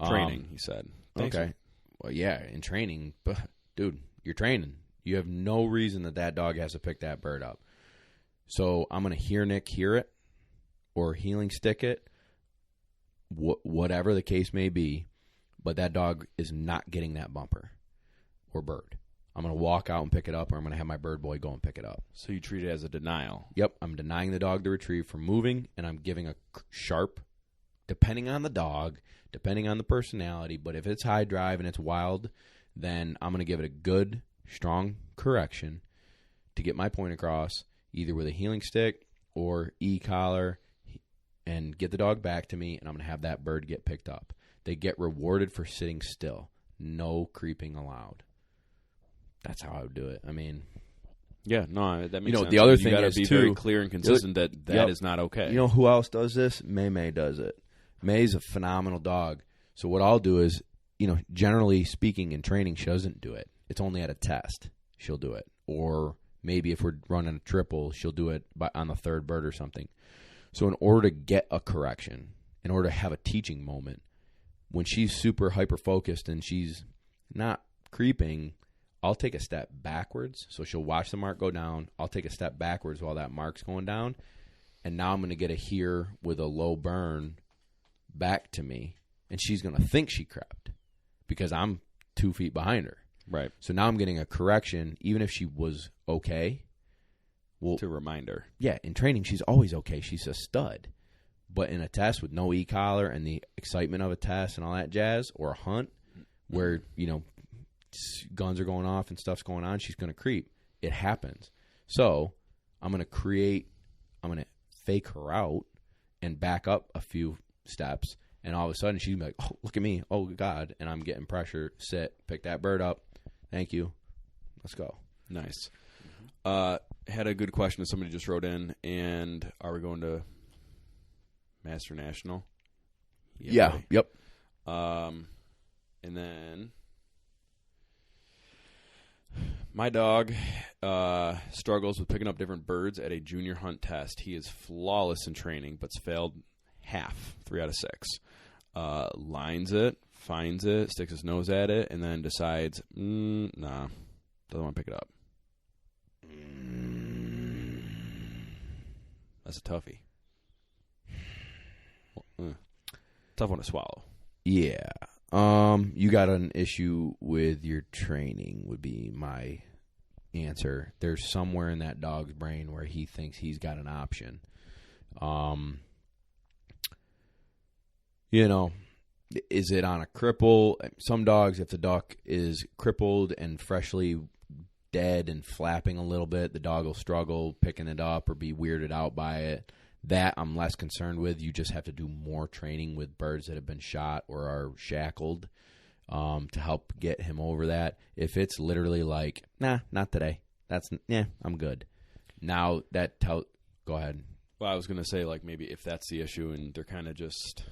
Training, he said. Thanks. Okay. Well, yeah, in training, dude, you're training. You have no reason that dog has to pick that bird up. So I'm going to hear Nick hear it or healing stick it, whatever the case may be, but that dog is not getting that bumper or bird. I'm going to walk out and pick it up, or I'm going to have my bird boy go and pick it up. So you treat it as a denial. Yep, I'm denying the dog the retrieve from moving, and I'm giving a sharp, depending on the dog, depending on the personality, but if it's high drive and it's wild, then I'm going to give it a good, strong correction to get my point across, either with a healing stick or e-collar, and get the dog back to me, and I'm going to have that bird get picked up. They get rewarded for sitting still. No creeping allowed. That's how I would do it. I mean, yeah, no, that makes sense. The other you thing got to is be too, very clear and consistent that yep. is not okay. You know who else does this? May does it. May's a phenomenal dog. So what I'll do is, generally speaking, in training, she doesn't do it. It's only at a test she'll do it, or maybe if we're running a triple, she'll do it on the third bird or something. So in order to get a correction, in order to have a teaching moment, when she's super hyper-focused and she's not creeping, I'll take a step backwards. So she'll watch the mark go down. I'll take a step backwards while that mark's going down. And now I'm going to get a here with a low burn back to me. And she's going to think she crept because I'm 2 feet behind her. Right. So now I'm getting a correction, even if she was okay. Well, to remind her. Yeah, in training, she's always okay. She's a stud. But in a test with no e-collar and the excitement of a test and all that jazz, or a hunt where, guns are going off and stuff's going on, she's going to creep. It happens. So I'm going to fake her out and back up a few steps. And all of a sudden, she's like, oh, look at me. Oh, God. And I'm getting pressure. Sit. Pick that bird up. Thank you. Let's go. Nice. Had a good question that somebody just wrote in. And are we going to Master National? Yeah. Buddy. Yep. And then my dog struggles with picking up different birds at a junior hunt test. He is flawless in training, but's failed half, 3 out of 6. Lines it, finds it, sticks his nose at it, and then decides, nah, doesn't want to pick it up. That's a toughie. Tough one to swallow. Yeah. You got an issue with your training would be my answer. There's somewhere in that dog's brain where he thinks he's got an option. Is it on a cripple? Some dogs, if the duck is crippled and freshly dead and flapping a little bit, the dog will struggle picking it up or be weirded out by it. That I'm less concerned with. You just have to do more training with birds that have been shot or are shackled to help get him over that. If it's literally like, nah, not today. I'm good. Now go ahead. Well, I was going to say, like, maybe if that's the issue and they're kind of just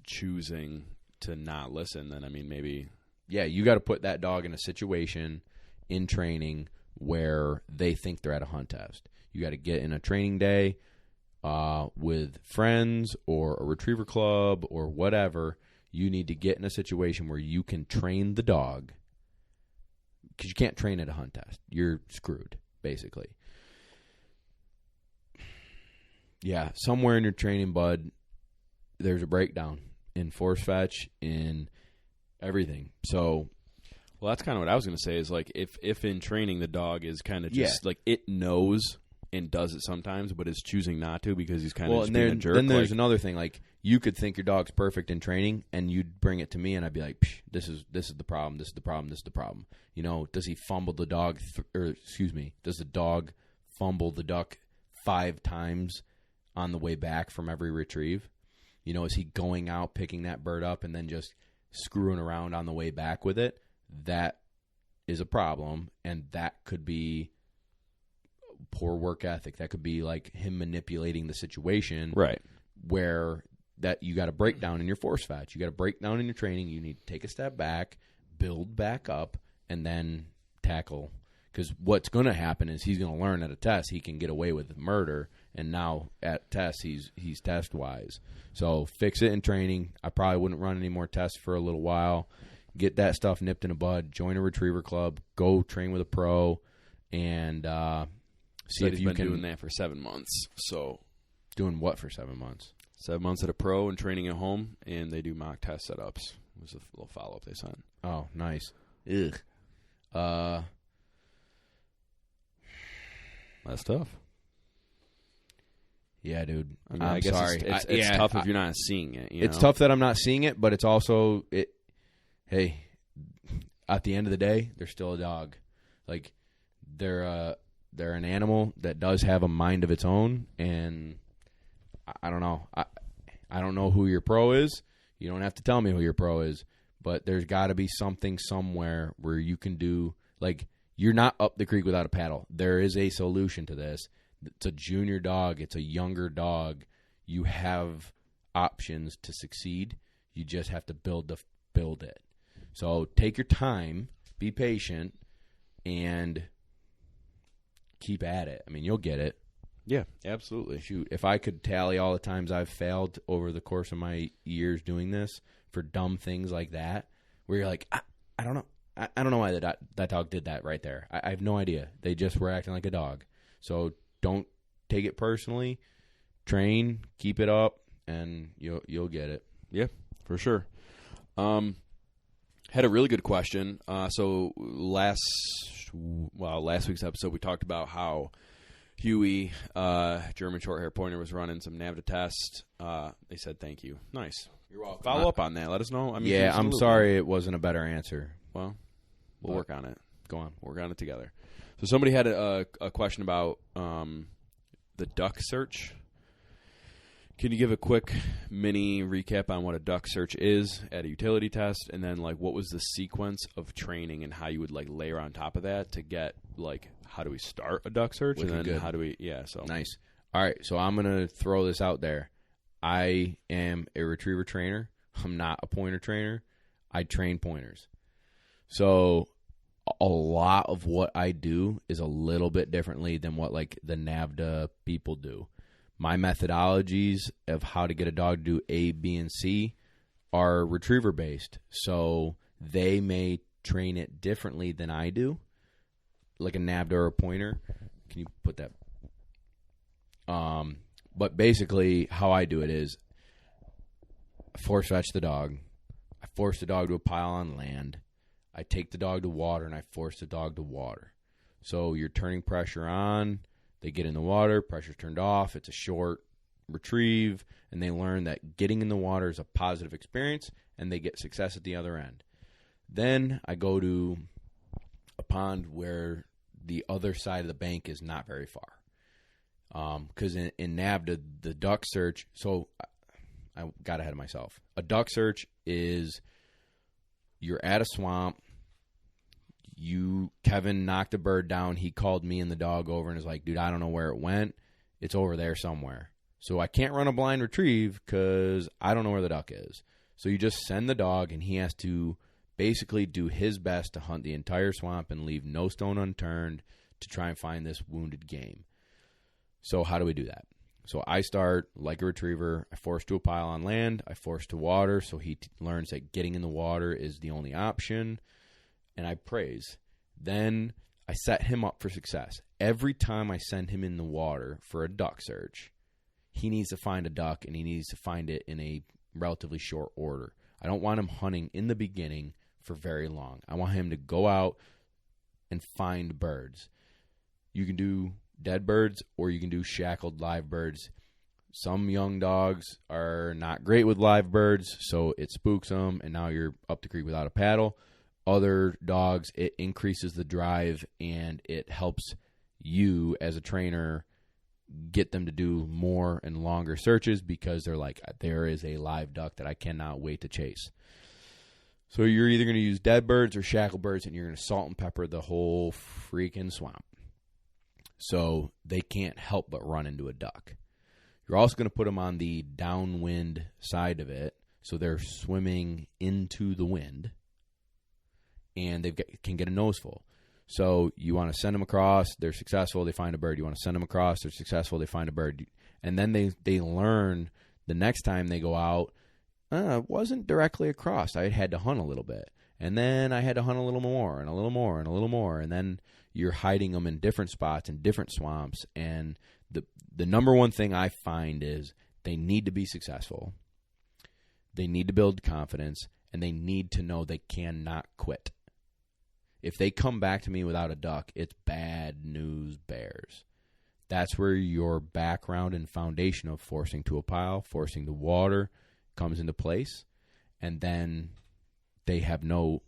choosing to not listen, then, I mean, maybe. Yeah, you got to put that dog in a situation in training where they think they're at a hunt test. You got to get in a training day with friends or a retriever club or whatever. You need to get in a situation where you can train the dog, because you can't train at a hunt test. You're screwed, basically. Yeah, somewhere in your training, bud, there's a breakdown in force fetch, in everything. So, well, that's kind of what I was going to say is, like, if in training the dog is kind of just, like, it knows and does it sometimes, but is choosing not to because he's kind of just being a jerk. Then there's another thing. Like, you could think your dog's perfect in training, and you'd bring it to me, and I'd be like, this is the problem, this is the problem, this is the problem. You know, does he fumble the dog, does the dog fumble the duck 5 times on the way back from every retrieve? You know, is he going out, picking that bird up, and then just screwing around on the way back with it? That is a problem, and that could be poor work ethic. That could be like him manipulating the situation, right? Where that you got to break down in your force fetch. You got to break down in your training. You need to take a step back, build back up, and then tackle. Because what's going to happen is he's going to learn at a test he can get away with murder, and now at tests he's test wise. So fix it in training. I probably wouldn't run any more tests for a little while. Get that stuff nipped in the bud. Join a retriever club. Go train with a pro, and see if you can. He's been doing that for 7 months. So doing what for 7 months? 7 months at a pro and training at home, and they do mock test setups. It was a little follow up they sent. Oh, nice. Ugh. That's tough. Yeah, dude. I mean, I'm I guess sorry. It's tough if you're not seeing it. It's tough that I'm not seeing it, but it's also hey, at the end of the day, they're still a dog. Like they're an animal that does have a mind of its own, and I don't know. I don't know who your pro is. You don't have to tell me who your pro is, but there's got to be something somewhere where you can do, like, you're not up the creek without a paddle. There is a solution to this. It's a junior dog. It's a younger dog. You have options to succeed. You just have to build it. So take your time, be patient, and keep at it. I mean, you'll get it. Yeah, absolutely. Shoot, if I could tally all the times I've failed over the course of my years doing this for dumb things like that, where you're like, I don't know. I don't know why that dog did that right there. I have no idea. They just were acting like a dog. So don't take it personally. Train, keep it up, and you'll get it. Yeah, for sure. Had a really good question. So last week's episode, we talked about how Huey, German Shorthair Pointer, was running some NAVDA tests. They said thank you. Nice. You're welcome. Follow up on that. Let us know. I mean, yeah, I'm sorry it wasn't a better answer. Well, we'll work on it. Go on. We'll work on it together. So somebody had a question about the duck search. Can you give a quick mini recap on what a duck search is at a utility test, and then like what was the sequence of training and how you would like layer on top of that to get like how do we start a duck search and then how do we so nice. All right, so I'm gonna throw this out there. I am a retriever trainer. I'm not a pointer trainer. I train pointers. So a lot of what I do is a little bit differently than what like the NAVDA people do. My methodologies of how to get a dog to do A, B, and C are retriever based. So they may train it differently than I do, like a NAVDA or a pointer. Can you put that? But basically how I do it is I force fetch the dog. I force the dog to a pile on land. I take the dog to water, and I force the dog to water. So you're turning pressure on. They get in the water, pressure's turned off. It's a short retrieve, and they learn that getting in the water is a positive experience, and they get success at the other end. Then I go to a pond where the other side of the bank is not very far. Because in NAVDA, the duck search, so I got ahead of myself. A duck search is you're at a swamp. Kevin knocked a bird down. He called me and the dog over and is like, dude, I don't know where it went. It's over there somewhere. So I can't run a blind retrieve because I don't know where the duck is. So you just send the dog, and he has to basically do his best to hunt the entire swamp and leave no stone unturned to try and find this wounded game. So how do we do that? So I start like a retriever. I force to a pile on land. I force to water, so he learns that getting in the water is the only option. And I praise. Then I set him up for success. Every time I send him in the water for a duck search, he needs to find a duck, and he needs to find it in a relatively short order. I don't want him hunting in the beginning for very long. I want him to go out and find birds. You can do dead birds, or you can do shackled live birds. Some young dogs are not great with live birds, so it spooks them, and now you're up the creek without a paddle. Other dogs, it increases the drive, and it helps you as a trainer get them to do more and longer searches because they're like, there is a live duck that I cannot wait to chase. So you're either going to use dead birds or shackle birds, and you're going to salt and pepper the whole freaking swamp. So they can't help but run into a duck. You're also going to put them on the downwind side of it, so they're swimming into the wind, and they can get a noseful. So you want to send them across, they're successful, they find a bird. You want to send them across, they're successful, they find a bird. And then they learn the next time they go out, it wasn't directly across. I had to hunt a little bit. And then I had to hunt a little more and a little more and a little more. And then you're hiding them in different spots in different swamps. And the number one thing I find is they need to be successful. They need to build confidence, and they need to know they cannot quit. If they come back to me without a duck, it's bad news bears. That's where your background and foundation of forcing to a pile, forcing to water comes into place. And then they have no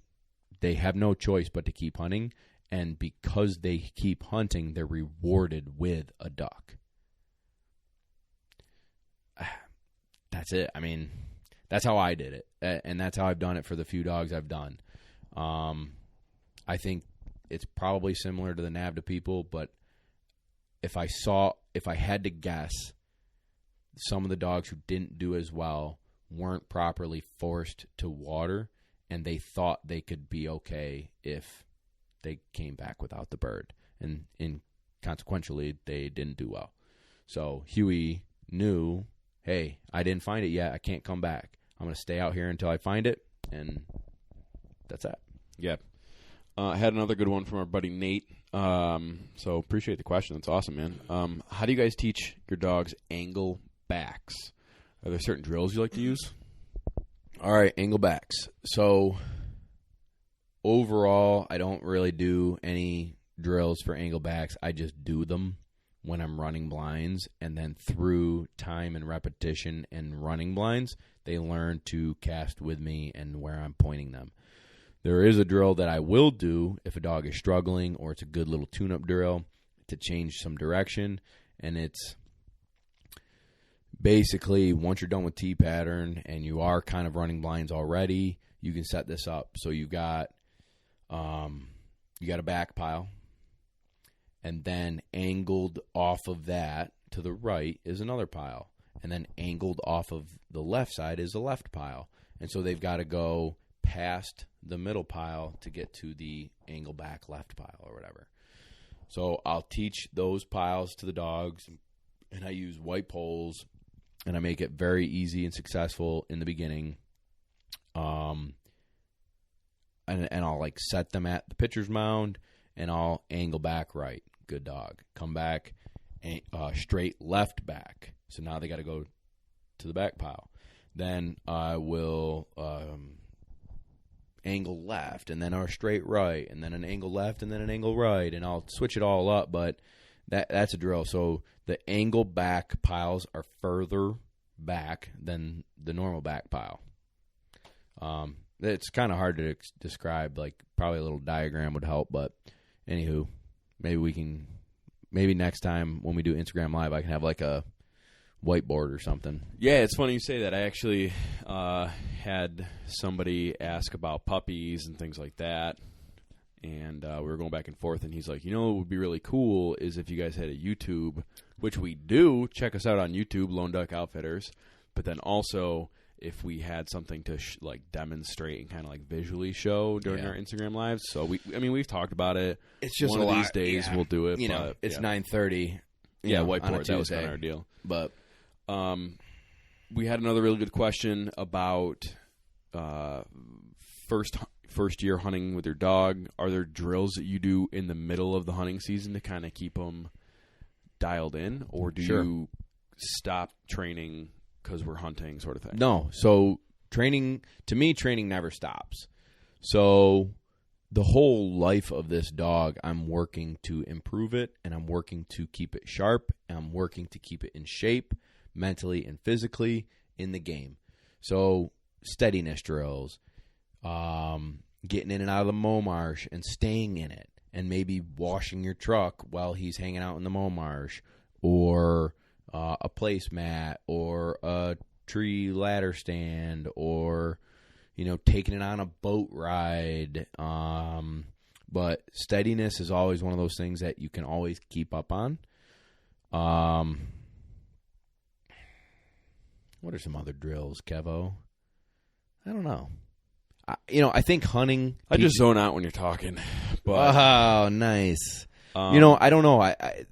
choice but to keep hunting. And because they keep hunting, they're rewarded with a duck. That's it. I mean, that's how I did it. And that's how I've done it for the few dogs I've done. I think it's probably similar to the NAVDA people, but if I had to guess, some of the dogs who didn't do as well weren't properly forced to water, and they thought they could be okay if they came back without the bird. And consequentially, they didn't do well. So Huey knew, hey, I didn't find it yet. I can't come back. I'm going to stay out here until I find it, and that's that. Yeah. I had another good one from our buddy Nate. So appreciate the question. That's awesome, man. How do you guys teach your dogs angle backs? Are there certain drills you like to use? All right, angle backs. So overall, I don't really do any drills for angle backs. I just do them when I'm running blinds, and then through time and repetition and running blinds, they learn to cast with me and where I'm pointing them. There is a drill that I will do if a dog is struggling, or it's a good little tune-up drill to change some direction. And it's basically, once you're done with T-pattern and you are kind of running blinds already, you can set this up. So you got a back pile, and then angled off of that to the right is another pile. And then angled off of the left side is the left pile. And so they've got to go past the middle pile to get to the angle back left pile or whatever. So I'll teach those piles to the dogs, and I use white poles, and I make it very easy and successful in the beginning. And I'll like set them at the pitcher's mound, and I'll angle back right. Good dog. Come back, straight left back. So now they got to go to the back pile. Then I will angle left, and then our straight right, and then an angle left, and then an angle right, and I'll switch it all up, but that's a drill. So the angle back piles are further back than the normal back pile. It's kind of hard to describe. Like, probably a little diagram would help. But anywho, maybe next time when we do Instagram Live, I can have like a whiteboard or something. Yeah, it's funny you say that. I actually had somebody ask about puppies and things like that. And we were going back and forth, and he's like, what would be really cool is if you guys had a YouTube, which we do. Check us out on YouTube, Lone Duck Outfitters. But then also, if we had something to demonstrate and kind of like visually show during our Instagram lives. So we've talked about it. It's just one of these days we'll do it. It's 9:30. Whiteboard. That was kind of our deal. But we had another really good question about first year hunting with your dog. Are there drills that you do in the middle of the hunting season to kind of keep them dialed in, or do you stop training because we're hunting, sort of thing? No. So training never stops. So the whole life of this dog, I'm working to improve it, and I'm working to keep it sharp, and I'm working to keep it in shape mentally and physically in the game. So steadiness drills, getting in and out of the mow marsh and staying in it, and maybe washing your truck while he's hanging out in the mow marsh, or a placemat, or a tree ladder stand, or taking it on a boat ride. But steadiness is always one of those things that you can always keep up on. What are some other drills, Kevo? I don't know. I think hunting. I just zone out when you're talking. But oh, nice. I don't know. I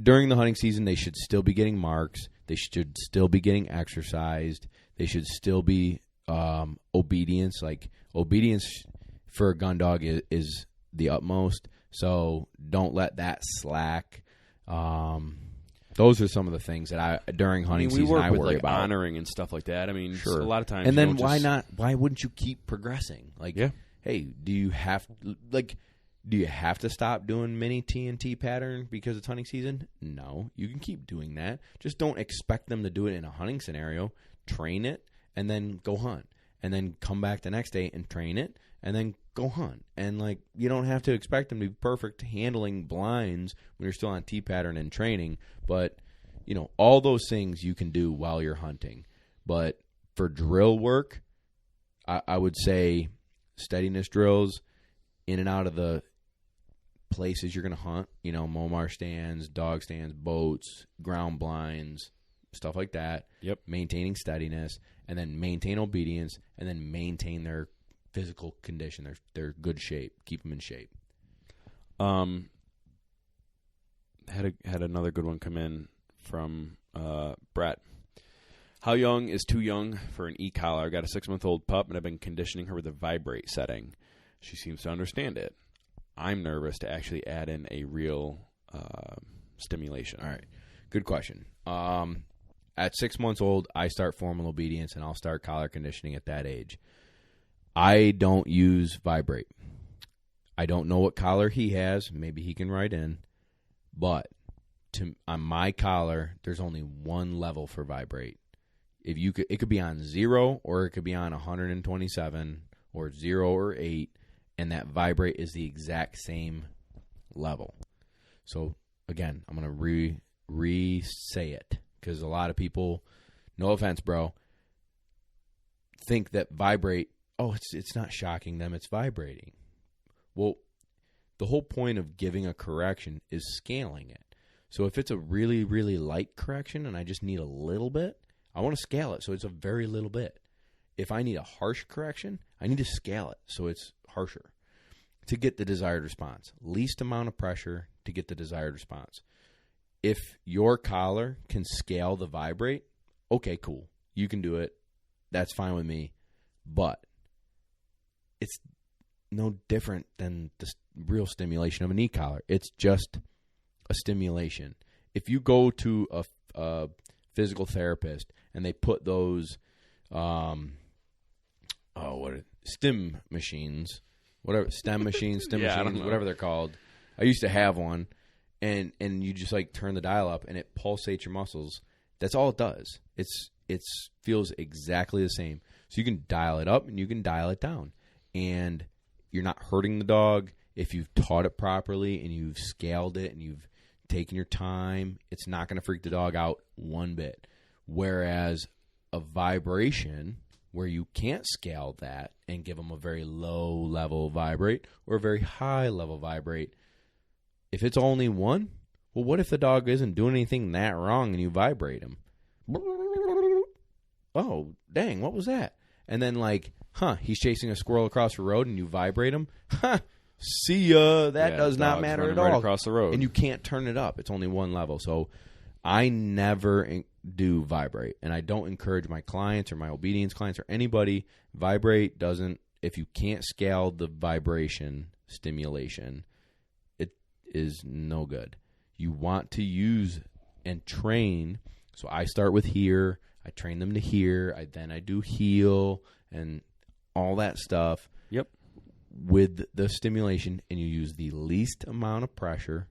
during the hunting season, they should still be getting marks. They should still be getting exercised. They should still be obedience. Like, obedience for a gun dog is the utmost. So don't let that slack. Those are some of the things that during hunting season I worry about. Honoring and stuff like that. Sure. A lot of times. And then why wouldn't you keep progressing? Like, hey, do you have to stop doing mini TNT pattern because it's hunting season? No, you can keep doing that. Just don't expect them to do it in a hunting scenario. Train it and then go hunt, and then come back the next day and train it and then go hunt. And you don't have to expect them to be perfect handling blinds when you're still on T pattern and training. But all those things you can do while you're hunting. But for drill work, I would say steadiness drills in and out of the places you're going to hunt, Momar stands, dog stands, boats, ground blinds, stuff like that. Yep. Maintaining steadiness, and then maintain obedience, and then maintain their physical condition, their good shape, keep them in shape. Had another good one come in from Brett. How young is too young for an e-collar? I got a 6-month-old pup, and I've been conditioning her with a vibrate setting. She seems to understand it. I'm nervous to actually add in a real stimulation. All right. Good question. At 6 months old, I start formal obedience, and I'll start collar conditioning at that age. I don't use vibrate. I don't know what collar he has. Maybe he can write in. But on my collar, there's only one level for vibrate. It could be on 0, or it could be on 127, or 0 or 8, and that vibrate is the exact same level. So again, I'm going to re-say it, because a lot of people, no offense, bro, think that vibrate, it's not shocking them, it's vibrating. Well, the whole point of giving a correction is scaling it. So if it's a really, really light correction and I just need a little bit, I want to scale it so it's a very little bit. If I need a harsh correction, I need to scale it so it's harsher to get the desired response. Least amount of pressure to get the desired response. If your collar can scale the vibrate, okay, cool. You can do it. That's fine with me. But it's no different than the real stimulation of an e-collar. It's just a stimulation. If you go to a physical therapist and they put those stim machines, stem machines, whatever they're called. I used to have one, and you just turn the dial up and it pulsates your muscles. That's all it does. It feels exactly the same. So you can dial it up and you can dial it down. And you're not hurting the dog. If you've taught it properly and you've scaled it and you've taken your time, it's not going to freak the dog out one bit. Whereas a vibration, where you can't scale that and give them a very low level vibrate or a very high level vibrate, if it's only one, well, what if the dog isn't doing anything that wrong and you vibrate him? Oh, dang, what was that? And then he's chasing a squirrel across the road and you vibrate him. See ya. That does not matter at all. Right across the road. And you can't turn it up. It's only one level. So I never do vibrate. And I don't encourage my clients or my obedience clients or anybody. Vibrate doesn't, if you can't scale the vibration stimulation, it is no good. You want to use and train. So I start with here. I train them to here. Then I do heel and all that stuff. Yep. With the stimulation, and you use the least amount of pressure.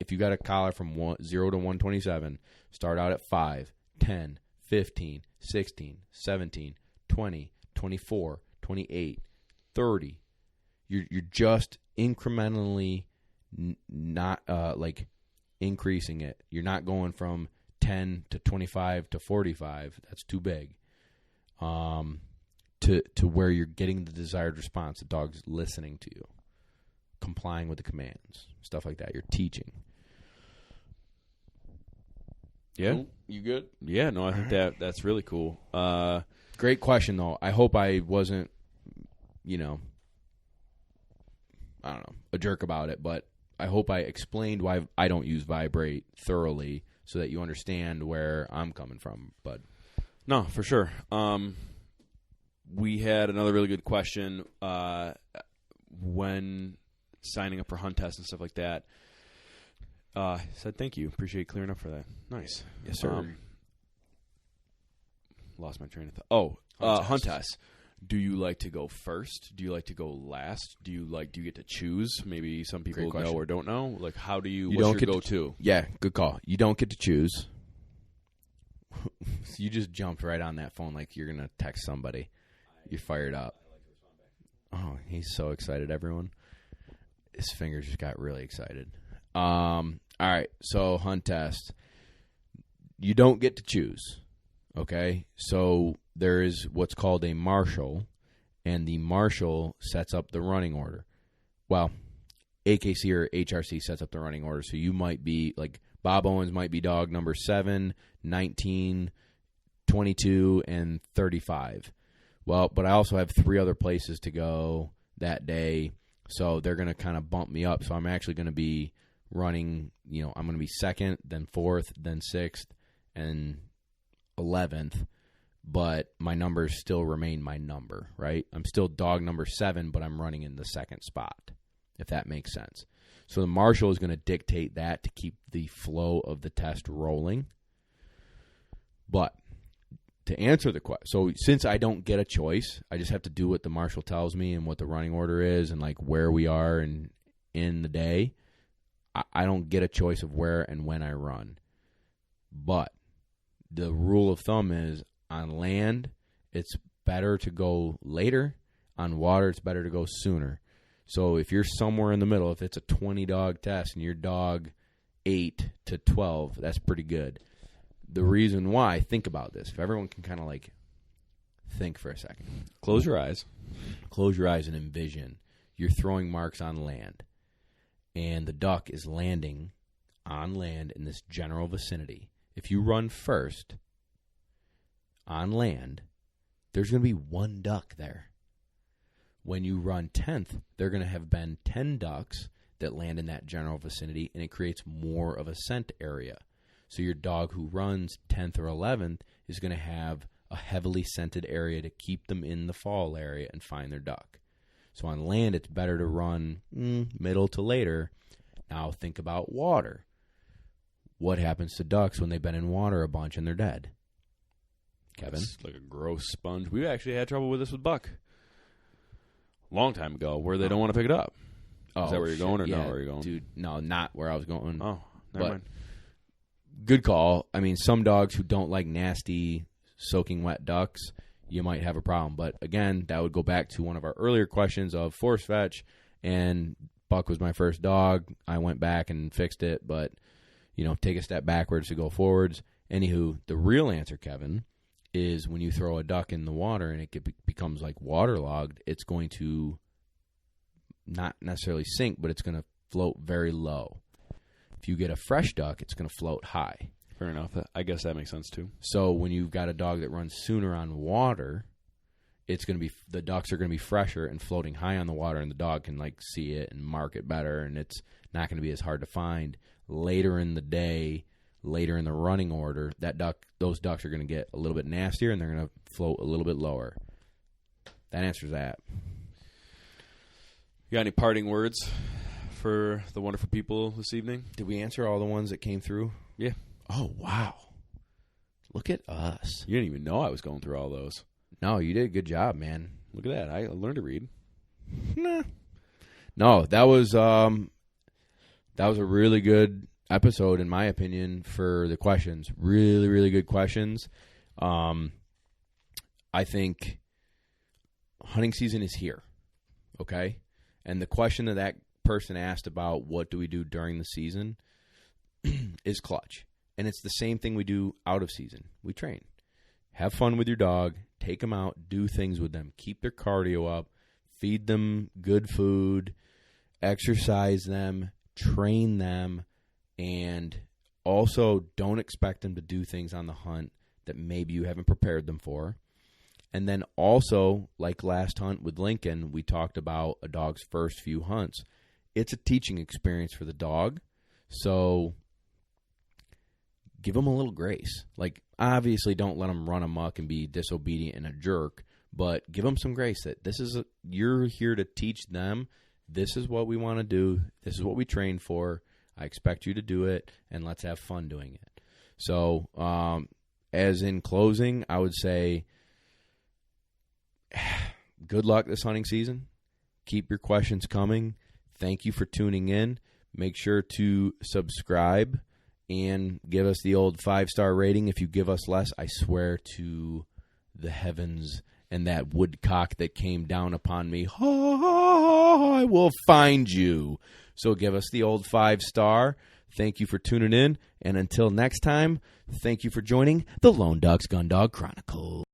If you got a collar from 0 to 127, start out at 5, 10, 15, 16, 17, 20, 24, 28, 30. You're just incrementally not increasing it. You're not going from 10 to 25 to 45. That's too big. To where you're getting the desired response. The dog's listening to you, complying with the commands, stuff like that. You're teaching. Yeah. You good? Yeah, no, I think that's really cool. Great question, though. I hope I wasn't, I don't know, a jerk about it, but I hope I explained why I don't use vibrate thoroughly so that you understand where I'm coming from. But no, for sure. We had another really good question when signing up for hunt tests and stuff like that. Said thank you. Appreciate you clearing up for that. Nice. Yes, sir. Lost my train of thought. Hunt tests. Do you like to go first? Do you like to go last? Do you get to choose? Maybe some people know or don't know. Like, how do you? What's your go-to? Yeah, good call. You don't get to choose. You just jumped right on that phone like you're gonna text somebody. You're fired up. Oh, he's so excited, everyone. His fingers just got really excited. All right, so hunt test. You don't get to choose, okay? So there is what's called a marshal, and the marshal sets up the running order. Well, AKC or HRC sets up the running order, so you might be, like, Bob Owens might be dog number 7, 19, 22, and 35. Well, but I also have 3 other places to go that day, so they're going to kind of bump me up. So I'm actually going to be running, I'm going to be 2nd, then 4th, then 6th, and 11th, but my numbers still remain my number, right? I'm still dog number 7, but I'm running in the 2nd spot, if that makes sense. So the marshal is going to dictate that to keep the flow of the test rolling. But to answer the question, so since I don't get a choice, I just have to do what the marshal tells me and what the running order is and like where we are in the day. I don't get a choice of where and when I run. But the rule of thumb is on land, it's better to go later. On water, it's better to go sooner. So if you're somewhere in the middle, if it's a 20-dog test and you're dog 8 to 12, that's pretty good. The reason why, think about this. If everyone can kind of like think for a second. Close your eyes. Close your eyes and envision. You're throwing marks on land. And the duck is landing on land in this general vicinity. If you run first on land, there's going to be 1 duck there. When you run 10th, there are going to have been 10 ducks that land in that general vicinity, and it creates more of a scent area. So your dog who runs 10th or 11th is going to have a heavily scented area to keep them in the fall area and find their duck. So on land, it's better to run middle to later. Now think about water. What happens to ducks when they've been in water a bunch and they're dead? Kevin? It's like a gross sponge. We actually had trouble with this with Buck a long time ago where they don't want to pick it up. Is that where you're going or not where you're going? Dude, no, not where I was going. Oh, never mind. Good call. I mean, some dogs who don't like nasty, soaking wet ducks, you might have a problem. But again, that would go back to one of our earlier questions of force fetch, and Buck was my first dog. I went back and fixed it, but, take a step backwards to go forwards. Anywho, the real answer, Kevin, is when you throw a duck in the water and it becomes like waterlogged, it's going to not necessarily sink, but it's going to float very low. If you get a fresh duck, it's going to float high. Fair enough. I guess that makes sense too. So when you've got a dog that runs sooner on water, the ducks are going to be fresher and floating high on the water, and the dog can see it and mark it better, and it's not going to be as hard to find later in the day. Later in the running order, those ducks are going to get a little bit nastier, and they're going to float a little bit lower. That answers that. You got any parting words for the wonderful people this evening? Did we answer all the ones that came through? Yeah. Oh, wow. Look at us. You didn't even know I was going through all those. No, you did a good job, man. Look at that. I learned to read. Nah. No, that was a really good episode, in my opinion, for the questions. Really, really good questions. I think hunting season is here, okay? And the question that person asked about what do we do during the season is clutch. And it's the same thing we do out of season. We train. Have fun with your dog. Take them out. Do things with them. Keep their cardio up. Feed them good food. Exercise them. Train them. And also, don't expect them to do things on the hunt that maybe you haven't prepared them for. And then also, like last hunt with Lincoln, we talked about a dog's first few hunts. It's a teaching experience for the dog. So give them a little grace. Obviously, don't let them run amok and be disobedient and a jerk, but give them some grace that you're here to teach them. This is what we want to do. This is what we train for. I expect you to do it, and let's have fun doing it. So, as in closing, I would say, good luck this hunting season. Keep your questions coming. Thank you for tuning in. Make sure to subscribe and give us the old 5-star rating. If you give us less, I swear to the heavens and that woodcock that came down upon me, I will find you. So give us the old 5-star. Thank you for tuning in. And until next time, thank you for joining the Lone Ducks Gun Dog Chronicles.